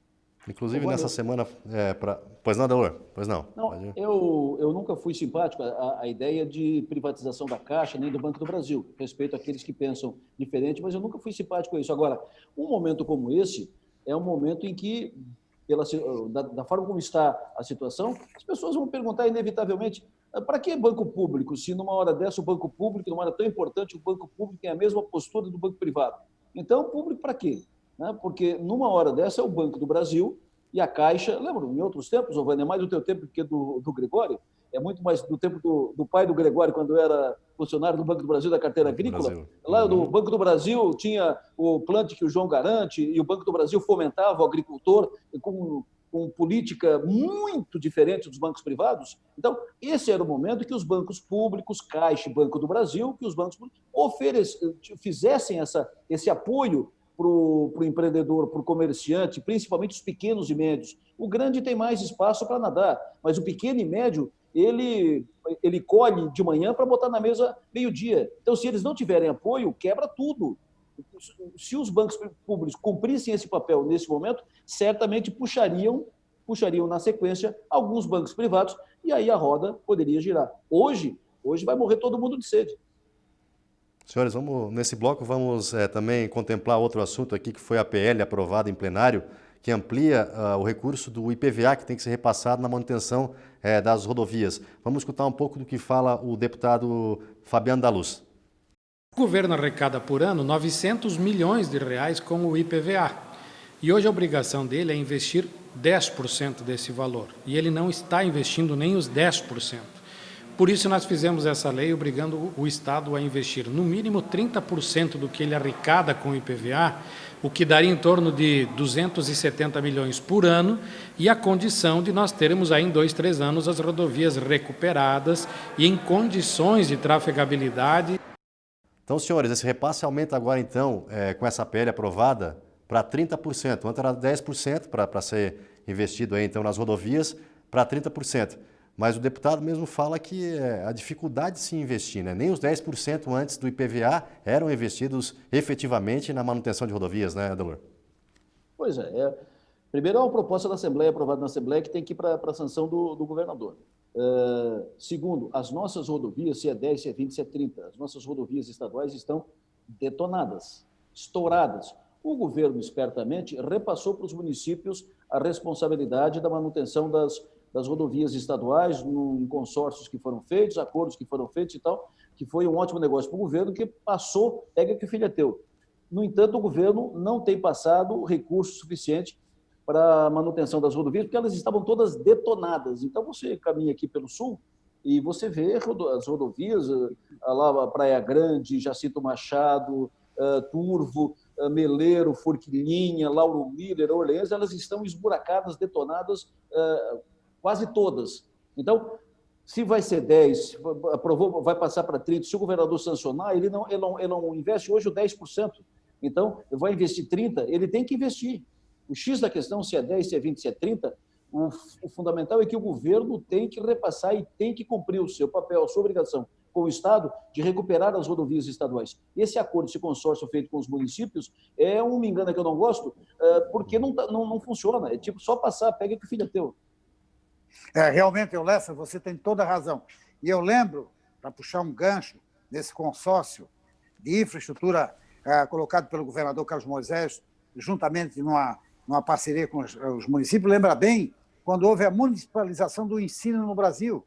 Inclusive, nessa semana... Pois não, Delor? Pois não. Não, eu nunca fui simpático à ideia de privatização da Caixa nem do Banco do Brasil. Respeito àqueles que pensam diferente, mas eu nunca fui simpático a isso. Agora, um momento como esse é um momento em que, da forma como está a situação, as pessoas vão perguntar inevitavelmente para que banco público, se numa hora dessa o banco público, numa hora tão importante, o banco público tem a mesma postura do banco privado. Então, público para quê? Porque numa hora dessa é o Banco do Brasil e a Caixa, lembra, em outros tempos, Vânia, é mais do teu tempo que do Gregório, é muito mais do tempo do pai do Gregório, quando era funcionário do Banco do Brasil, da carteira agrícola. Lá no Banco do Brasil tinha o plante que o João garante, e o Banco do Brasil fomentava o agricultor com política muito diferente dos bancos privados. Então, esse era o momento que os bancos públicos, Caixa e Banco do Brasil, que os bancos fizessem esse apoio para o empreendedor, para o comerciante, principalmente os pequenos e médios. O grande tem mais espaço para nadar, mas o pequeno e médio, ele colhe de manhã para botar na mesa meio-dia. Então, se eles não tiverem apoio, quebra tudo. Se os bancos públicos cumprissem esse papel nesse momento, certamente puxariam na sequência alguns bancos privados e aí a roda poderia girar. Hoje vai morrer todo mundo de sede. Senhores, nesse bloco vamos também contemplar outro assunto aqui, que foi a PL aprovada em plenário, que amplia o recurso do IPVA, que tem que ser repassado na manutenção das rodovias. Vamos escutar um pouco do que fala o deputado Fabiano da Luz. O governo arrecada por ano 900 milhões de reais com o IPVA. E hoje a obrigação dele é investir 10% desse valor. E ele não está investindo nem os 10%. Por isso, nós fizemos essa lei obrigando o Estado a investir no mínimo 30% do que ele arrecada com o IPVA, o que daria em torno de 270 milhões por ano, e a condição de nós termos aí em 2, 3 anos as rodovias recuperadas e em condições de trafegabilidade. Então, senhores, esse repasse aumenta agora, então, com essa PL aprovada, para 30%. Antes era 10% para ser investido aí, então, nas rodovias, para 30%. Mas o deputado mesmo fala que a dificuldade de se investir, né? Nem os 10% antes do IPVA eram investidos efetivamente na manutenção de rodovias, né, Adelor? Pois é. Primeiro, é uma proposta da Assembleia, aprovada na Assembleia, que tem que ir para a sanção do governador. Segundo, as nossas rodovias, se é 10, se é 20, se é 30, as nossas rodovias estaduais estão detonadas, estouradas. O governo, espertamente, repassou para os municípios a responsabilidade da manutenção das rodovias estaduais, em consórcios que foram feitos, acordos que foram feitos e tal, que foi um ótimo negócio para o governo, que passou, pega que o filho é teu. No entanto, o governo não tem passado recurso suficiente para a manutenção das rodovias, porque elas estavam todas detonadas. Então, você caminha aqui pelo sul e você vê as rodovias, lá Praia Grande, Jacinto Machado, Turvo, Meleiro, Forquilinha, Lauro Miller, Orleans, elas estão esburacadas, detonadas, quase todas. Então, se vai ser 10, aprovou, vai passar para 30, se o governador sancionar, ele não investe hoje o 10%. Então, vai investir 30%, ele tem que investir. O X da questão, se é 10, se é 20, se é 30, o fundamental é que o governo tem que repassar e tem que cumprir o seu papel, a sua obrigação com o Estado de recuperar as rodovias estaduais. Esse acordo, esse consórcio feito com os municípios, é um me engana que eu não gosto, porque não funciona. É tipo, só passar, pega que o filho é teu. Realmente, Lessa, você tem toda a razão. E eu lembro, para puxar um gancho nesse consórcio de infraestrutura colocado pelo governador Carlos Moisés, juntamente numa parceria com os municípios, lembra bem quando houve a municipalização do ensino no Brasil.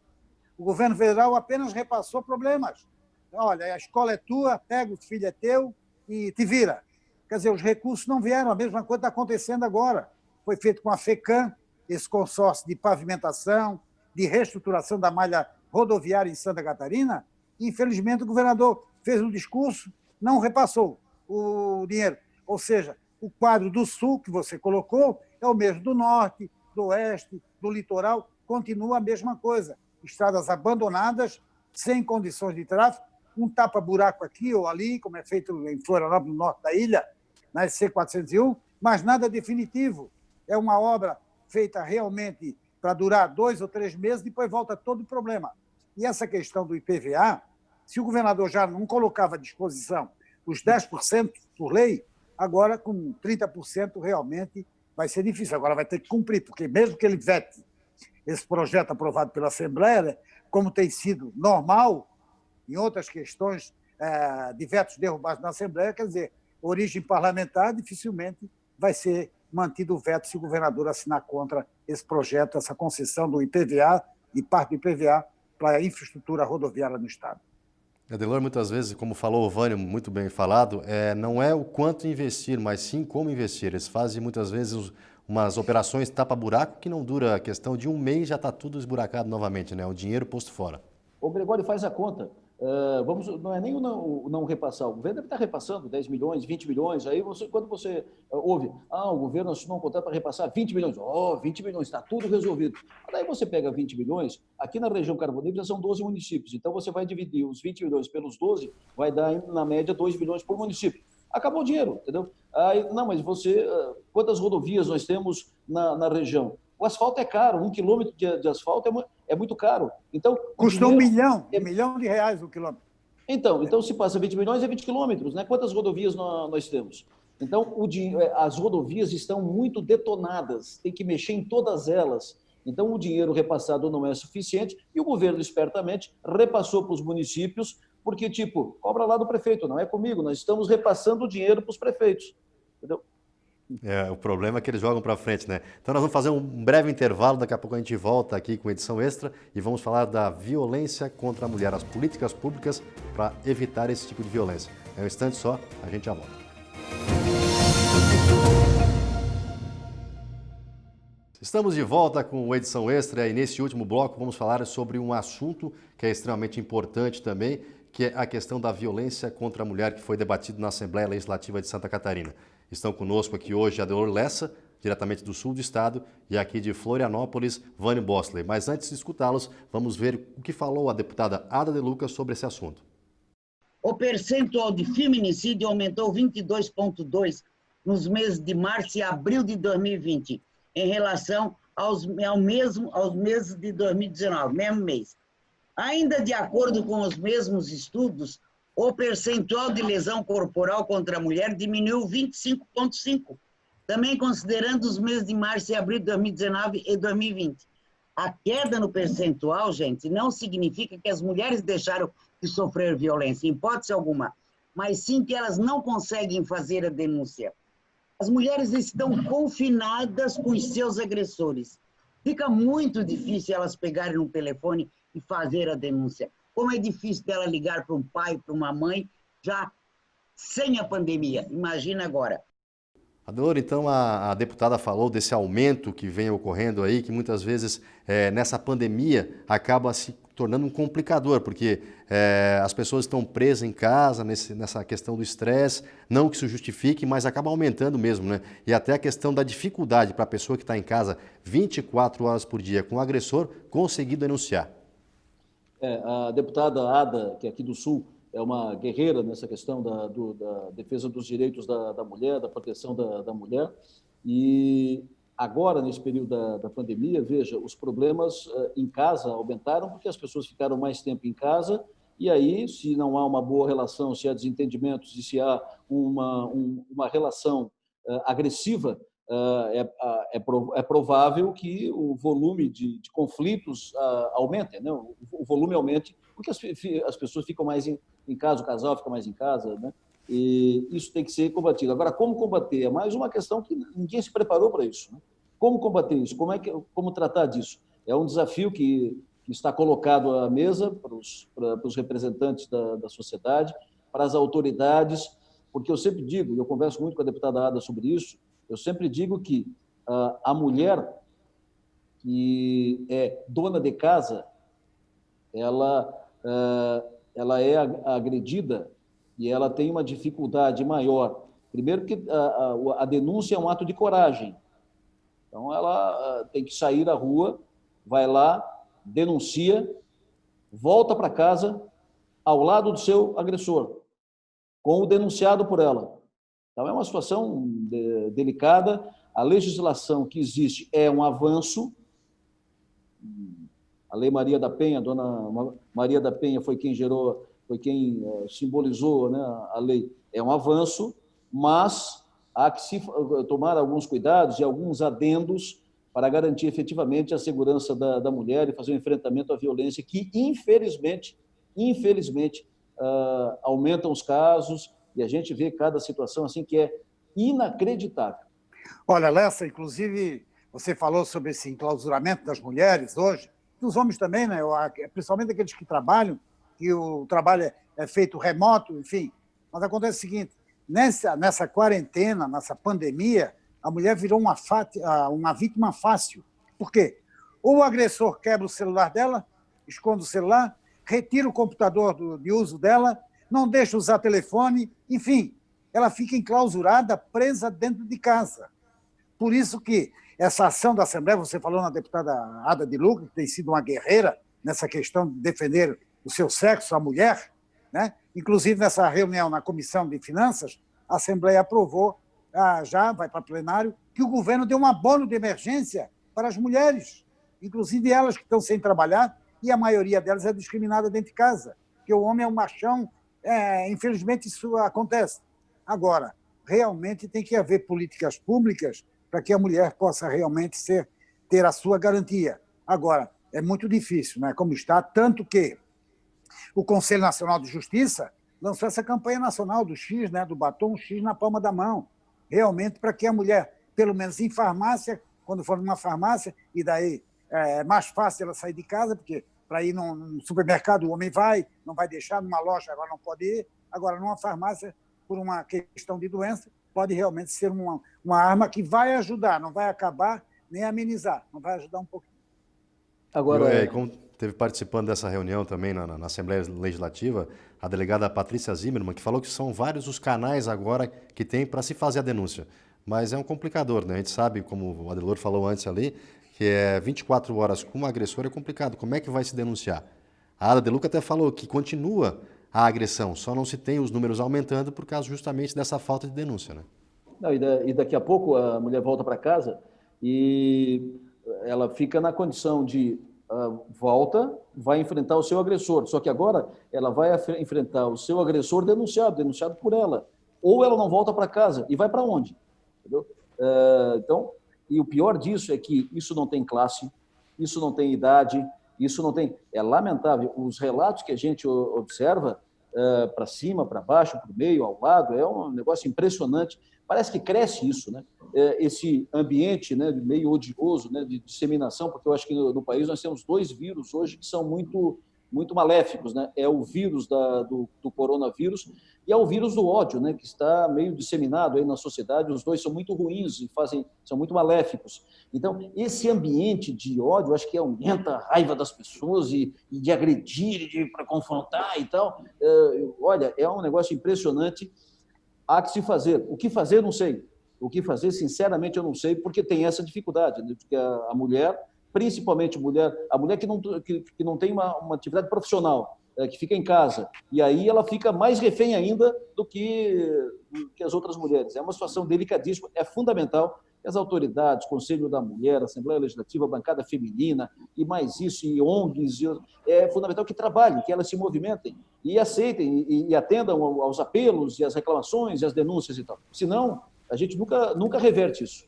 O governo federal apenas repassou problemas. Olha, a escola é tua, pega, o filho é teu e te vira. Quer dizer, os recursos não vieram, a mesma coisa está acontecendo agora. Foi feito com a FECAM, esse consórcio de pavimentação, de reestruturação da malha rodoviária em Santa Catarina, e, infelizmente, o governador fez um discurso, não repassou o dinheiro. Ou seja, o quadro do Sul, que você colocou, é o mesmo do Norte, do Oeste, do Litoral, continua a mesma coisa. Estradas abandonadas, sem condições de tráfego, um tapa-buraco aqui ou ali, como é feito em Florianópolis, no norte da ilha, na SC-401, mas nada definitivo. É uma obra feita realmente para durar 2 ou 3 meses, depois volta todo o problema. E essa questão do IPVA, se o governador já não colocava à disposição os 10% por lei, agora com 30% realmente vai ser difícil. Agora vai ter que cumprir, porque mesmo que ele vete esse projeto aprovado pela Assembleia, como tem sido normal em outras questões de vetos derrubados na Assembleia, quer dizer, origem parlamentar, dificilmente vai ser mantido o veto se o governador assinar contra esse projeto, essa concessão do IPVA e parte do IPVA para a infraestrutura rodoviária no Estado. Adelor, muitas vezes, como falou o Vânio, muito bem falado, não é o quanto investir, mas sim como investir. Eles fazem muitas vezes umas operações tapa-buraco que não dura a questão de um mês, já está tudo esburacado novamente, né? O dinheiro posto fora. O Gregório faz a conta. Não é nem o não repassar. O governo deve estar repassando 10 milhões, 20 milhões. Aí, quando você ouve, o governo assinou um contrato para repassar 20 milhões. 20 milhões, está tudo resolvido. Daí você pega 20 milhões, aqui na região carbonífera são 12 municípios. Então, você vai dividir os 20 milhões pelos 12, vai dar, na média, 2 milhões por município. Acabou o dinheiro, entendeu? Não, mas quantas rodovias nós temos na região? O asfalto é caro, 1 quilômetro de asfalto é muito caro. Então, custou R$1 milhão o quilômetro. Então, se passa 20 milhões, é 20 quilômetros, né? Quantas rodovias nós temos? Então, as rodovias estão muito detonadas, tem que mexer em todas elas. Então, o dinheiro repassado não é suficiente e o governo, espertamente, repassou para os municípios, porque, cobra lá do prefeito, não é comigo, nós estamos repassando o dinheiro para os prefeitos, entendeu? O problema é que eles jogam para frente, né? Então nós vamos fazer um breve intervalo, daqui a pouco a gente volta aqui com edição extra e vamos falar da violência contra a mulher, as políticas públicas para evitar esse tipo de violência. É um instante só, a gente já volta. Estamos de volta com edição extra e nesse último bloco vamos falar sobre um assunto que é extremamente importante também, que é a questão da violência contra a mulher que foi debatido na Assembleia Legislativa de Santa Catarina. Estão conosco aqui hoje Adelor Lessa, diretamente do sul do estado, e aqui de Florianópolis, Vânio Bosley. Mas antes de escutá-los, vamos ver o que falou a deputada Ada de Lucas sobre esse assunto. O percentual de feminicídio aumentou 22,2% nos meses de março e abril de 2020, em relação aos meses de 2019, mesmo mês. Ainda de acordo com os mesmos estudos, o percentual de lesão corporal contra a mulher diminuiu 25,5%, também considerando os meses de março e abril de 2019 e 2020. A queda no percentual, gente, não significa que as mulheres deixaram de sofrer violência, em hipótese alguma, mas sim que elas não conseguem fazer a denúncia. As mulheres estão confinadas com os seus agressores. Fica muito difícil elas pegarem um telefone e fazer a denúncia. Como é difícil dela ligar para um pai, para uma mãe, já sem a pandemia. Imagina agora. Adelor, então a deputada falou desse aumento que vem ocorrendo aí, que muitas vezes nessa pandemia acaba se tornando um complicador, porque as pessoas estão presas em casa nessa questão do estresse, não que isso justifique, mas acaba aumentando mesmo, né? E até a questão da dificuldade para a pessoa que está em casa 24 horas por dia com o agressor conseguir denunciar. A deputada Ada, que é aqui do Sul, é uma guerreira nessa questão da defesa dos direitos da mulher, da proteção da mulher. E agora, nesse período da pandemia, veja, os problemas em casa aumentaram porque as pessoas ficaram mais tempo em casa e aí, se não há uma boa relação, se há desentendimentos e se há uma relação agressiva, é provável que o volume de conflitos aumente, né? O volume aumente, porque as pessoas ficam mais em casa, o casal fica mais em casa, né? E isso tem que ser combatido. Agora, como combater? É mais uma questão que ninguém se preparou para isso, né? Como combater isso? Como tratar disso? É um desafio que está colocado à mesa para os representantes da sociedade, para as autoridades, porque eu sempre digo, e eu converso muito com a deputada Ada sobre isso, eu sempre digo que a mulher que é dona de casa, ela é agredida e ela tem uma dificuldade maior. Primeiro que a denúncia é um ato de coragem. Então, ela tem que sair à rua, vai lá, denuncia, volta para casa ao lado do seu agressor, com o denunciado por ela. Então, é uma situação delicada. A legislação que existe é um avanço. A Lei Maria da Penha, a dona Maria da Penha foi quem simbolizou, né, a lei. É um avanço, mas há que se tomar alguns cuidados e alguns adendos para garantir efetivamente a segurança da mulher e fazer um enfrentamento à violência que, infelizmente, aumentam os casos e a gente vê cada situação assim que é inacreditável. Olha, Lessa, inclusive, você falou sobre esse enclausuramento das mulheres hoje, dos homens também, né? Principalmente aqueles que trabalham, que o trabalho é feito remoto, enfim. Mas acontece o seguinte, nessa quarentena, nessa pandemia, a mulher virou uma vítima fácil. Por quê? Ou o agressor quebra o celular dela, esconde o celular, retira o computador de uso dela, não deixa usar telefone, enfim, ela fica enclausurada, presa dentro de casa. Por isso que essa ação da Assembleia, você falou na deputada Ada de Luca, que tem sido uma guerreira nessa questão de defender o seu sexo, a mulher, né? Inclusive nessa reunião na Comissão de Finanças, a Assembleia aprovou, já vai para plenário, que o governo deu um abono de emergência para as mulheres, inclusive elas que estão sem trabalhar, e a maioria delas é discriminada dentro de casa, porque o homem é um machão, infelizmente isso acontece. Agora, realmente tem que haver políticas públicas para que a mulher possa realmente ter a sua garantia. Agora, é muito difícil, né? Como está, tanto que o Conselho Nacional de Justiça lançou essa campanha nacional do X, né? Do batom X na palma da mão, realmente para que a mulher, pelo menos em farmácia, quando for numa farmácia, e daí é mais fácil ela sair de casa, porque para ir num supermercado o homem vai, não vai deixar, numa loja agora não pode ir, agora numa farmácia, por uma questão de doença, pode realmente ser uma arma que vai ajudar, não vai acabar nem amenizar, não vai ajudar um pouquinho. Agora, como teve participando dessa reunião também na Assembleia Legislativa, a delegada Patrícia Zimmermann, que falou que são vários os canais agora que tem para se fazer a denúncia. Mas é um complicador, né? A gente sabe, como o Adelor falou antes ali, que é 24 horas com um agressor é complicado. Como é que vai se denunciar? A Ada de Luca até falou que continua a agressão, só não se tem os números aumentando por causa justamente dessa falta de denúncia, né? Não, e daqui a pouco a mulher volta para casa e ela fica na condição de vai enfrentar o seu agressor, só que agora ela vai enfrentar o seu agressor denunciado por ela, ou ela não volta para casa e vai para onde? Entendeu? Então, e o pior disso é que isso não tem classe, isso não tem idade, isso não tem... É lamentável. Os relatos que a gente observa, para cima, para baixo, para o meio, ao lado, é um negócio impressionante. Parece que cresce isso, né? Esse ambiente, né, meio odioso, né, de disseminação, porque eu acho que no país nós temos 2 vírus hoje que são muito maléficos, né? É o vírus do coronavírus e é o vírus do ódio, né? Que está meio disseminado aí na sociedade. Os dois são muito ruins e são muito maléficos. Então, esse ambiente de ódio, acho que aumenta a raiva das pessoas e de agredir, para confrontar e tal. Olha, é um negócio impressionante. Há que se fazer. O que fazer, não sei. O que fazer, sinceramente, eu não sei, porque tem essa dificuldade, né? Porque a mulher, principalmente a mulher que não tem uma atividade profissional, que fica em casa, e aí ela fica mais refém ainda do que as outras mulheres. É uma situação delicadíssima, é fundamental que as autoridades, Conselho da Mulher, Assembleia Legislativa, Bancada Feminina, e mais isso, e ONGs, é fundamental que trabalhem, que elas se movimentem e aceitem e atendam aos apelos e às reclamações e às denúncias e tal. Senão, a gente nunca reverte isso.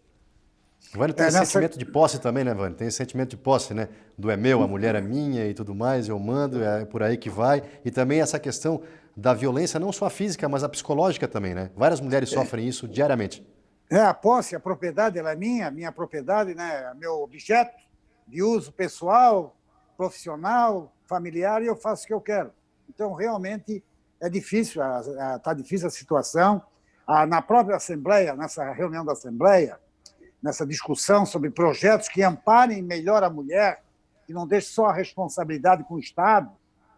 Vânia, tem esse sentimento de posse também, né, Vânia? Tem esse sentimento de posse, né? Do é meu, a mulher é minha e tudo mais, eu mando, é por aí que vai. E também essa questão da violência, não só a física, mas a psicológica também, né? Várias mulheres sofrem isso diariamente. A posse, a propriedade, ela é minha propriedade, né? Meu objeto de uso pessoal, profissional, familiar, e eu faço o que eu quero. Então, realmente, é difícil, está difícil a situação. Na própria Assembleia, nessa reunião da Assembleia, nessa discussão sobre projetos que amparem melhor a mulher, que não deixem só a responsabilidade com o Estado,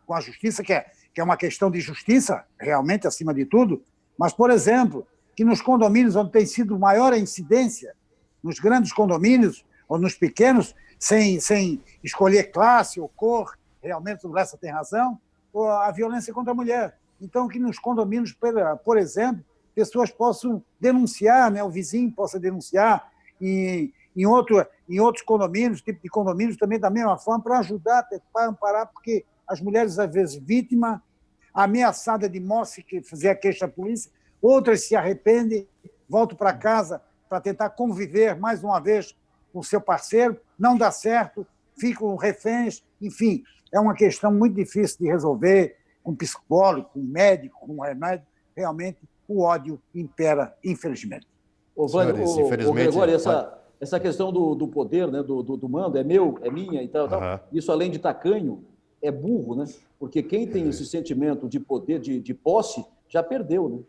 com a justiça, que é uma questão de justiça, realmente, acima de tudo, mas, por exemplo, que nos condomínios onde tem sido maior a incidência, nos grandes condomínios ou nos pequenos, sem escolher classe ou cor, realmente o Lessa tem razão, ou a violência contra a mulher. Então, que nos condomínios, por exemplo, pessoas possam denunciar, né? O vizinho possa denunciar, e em outros condomínios, tipo de condomínios também da mesma forma, para ajudar, para amparar, porque as mulheres, às vezes, vítimas, ameaçadas de morte, que fizer a queixa à polícia, outras se arrependem, voltam para casa para tentar conviver mais uma vez com o seu parceiro, não dá certo, ficam reféns, enfim, é uma questão muito difícil de resolver, com psicólogo, com médico, com remédio, realmente o ódio impera, infelizmente. Vânio, infelizmente, Gregório, essa questão do poder, né, do mando, é meu, é minha e tal, isso além de tacanho, é burro, né? Porque quem tem esse sentimento de poder, de posse, já perdeu, né?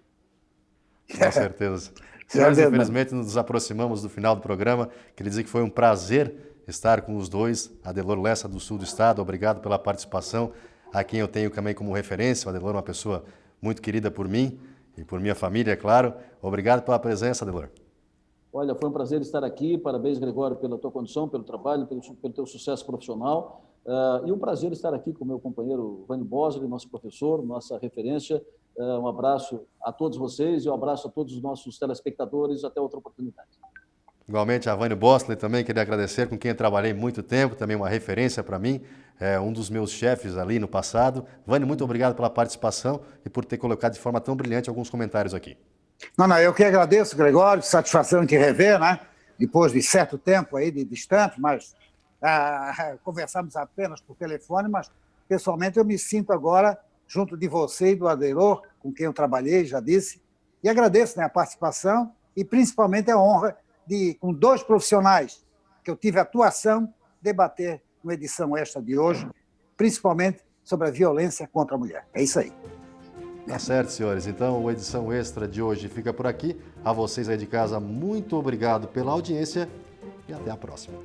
Com certeza. Senhores, infelizmente nos aproximamos do final do programa. Queria dizer que foi um prazer estar com os dois. Adelor Lessa, do sul do estado, obrigado pela participação. A quem eu tenho também como referência, o Adelor é uma pessoa muito querida por mim e por minha família, é claro. Obrigado pela presença, Adelor. Olha, foi um prazer estar aqui. Parabéns, Gregório, pela tua condição, pelo trabalho, pelo teu sucesso profissional. E um prazer estar aqui com o meu companheiro Vânio Bosley, nosso professor, nossa referência. Um abraço a todos vocês e um abraço a todos os nossos telespectadores. Até outra oportunidade. Igualmente a Vânio Bosley também, queria agradecer, com quem eu trabalhei muito tempo, também uma referência para mim, um dos meus chefes ali no passado. Vânio, muito obrigado pela participação e por ter colocado de forma tão brilhante alguns comentários aqui. Não, eu que agradeço, Gregório, satisfação em te rever, né? Depois de certo tempo aí de distante, mas conversamos apenas por telefone, mas pessoalmente eu me sinto agora junto de você e do Adelor, com quem eu trabalhei, já disse, e agradeço, né, a participação e principalmente a honra de, com dois profissionais que eu tive atuação, debater uma edição extra de hoje, principalmente sobre a violência contra a mulher. É isso aí. Tá certo, senhores. Então, a edição extra de hoje fica por aqui. A vocês aí de casa, muito obrigado pela audiência e até a próxima.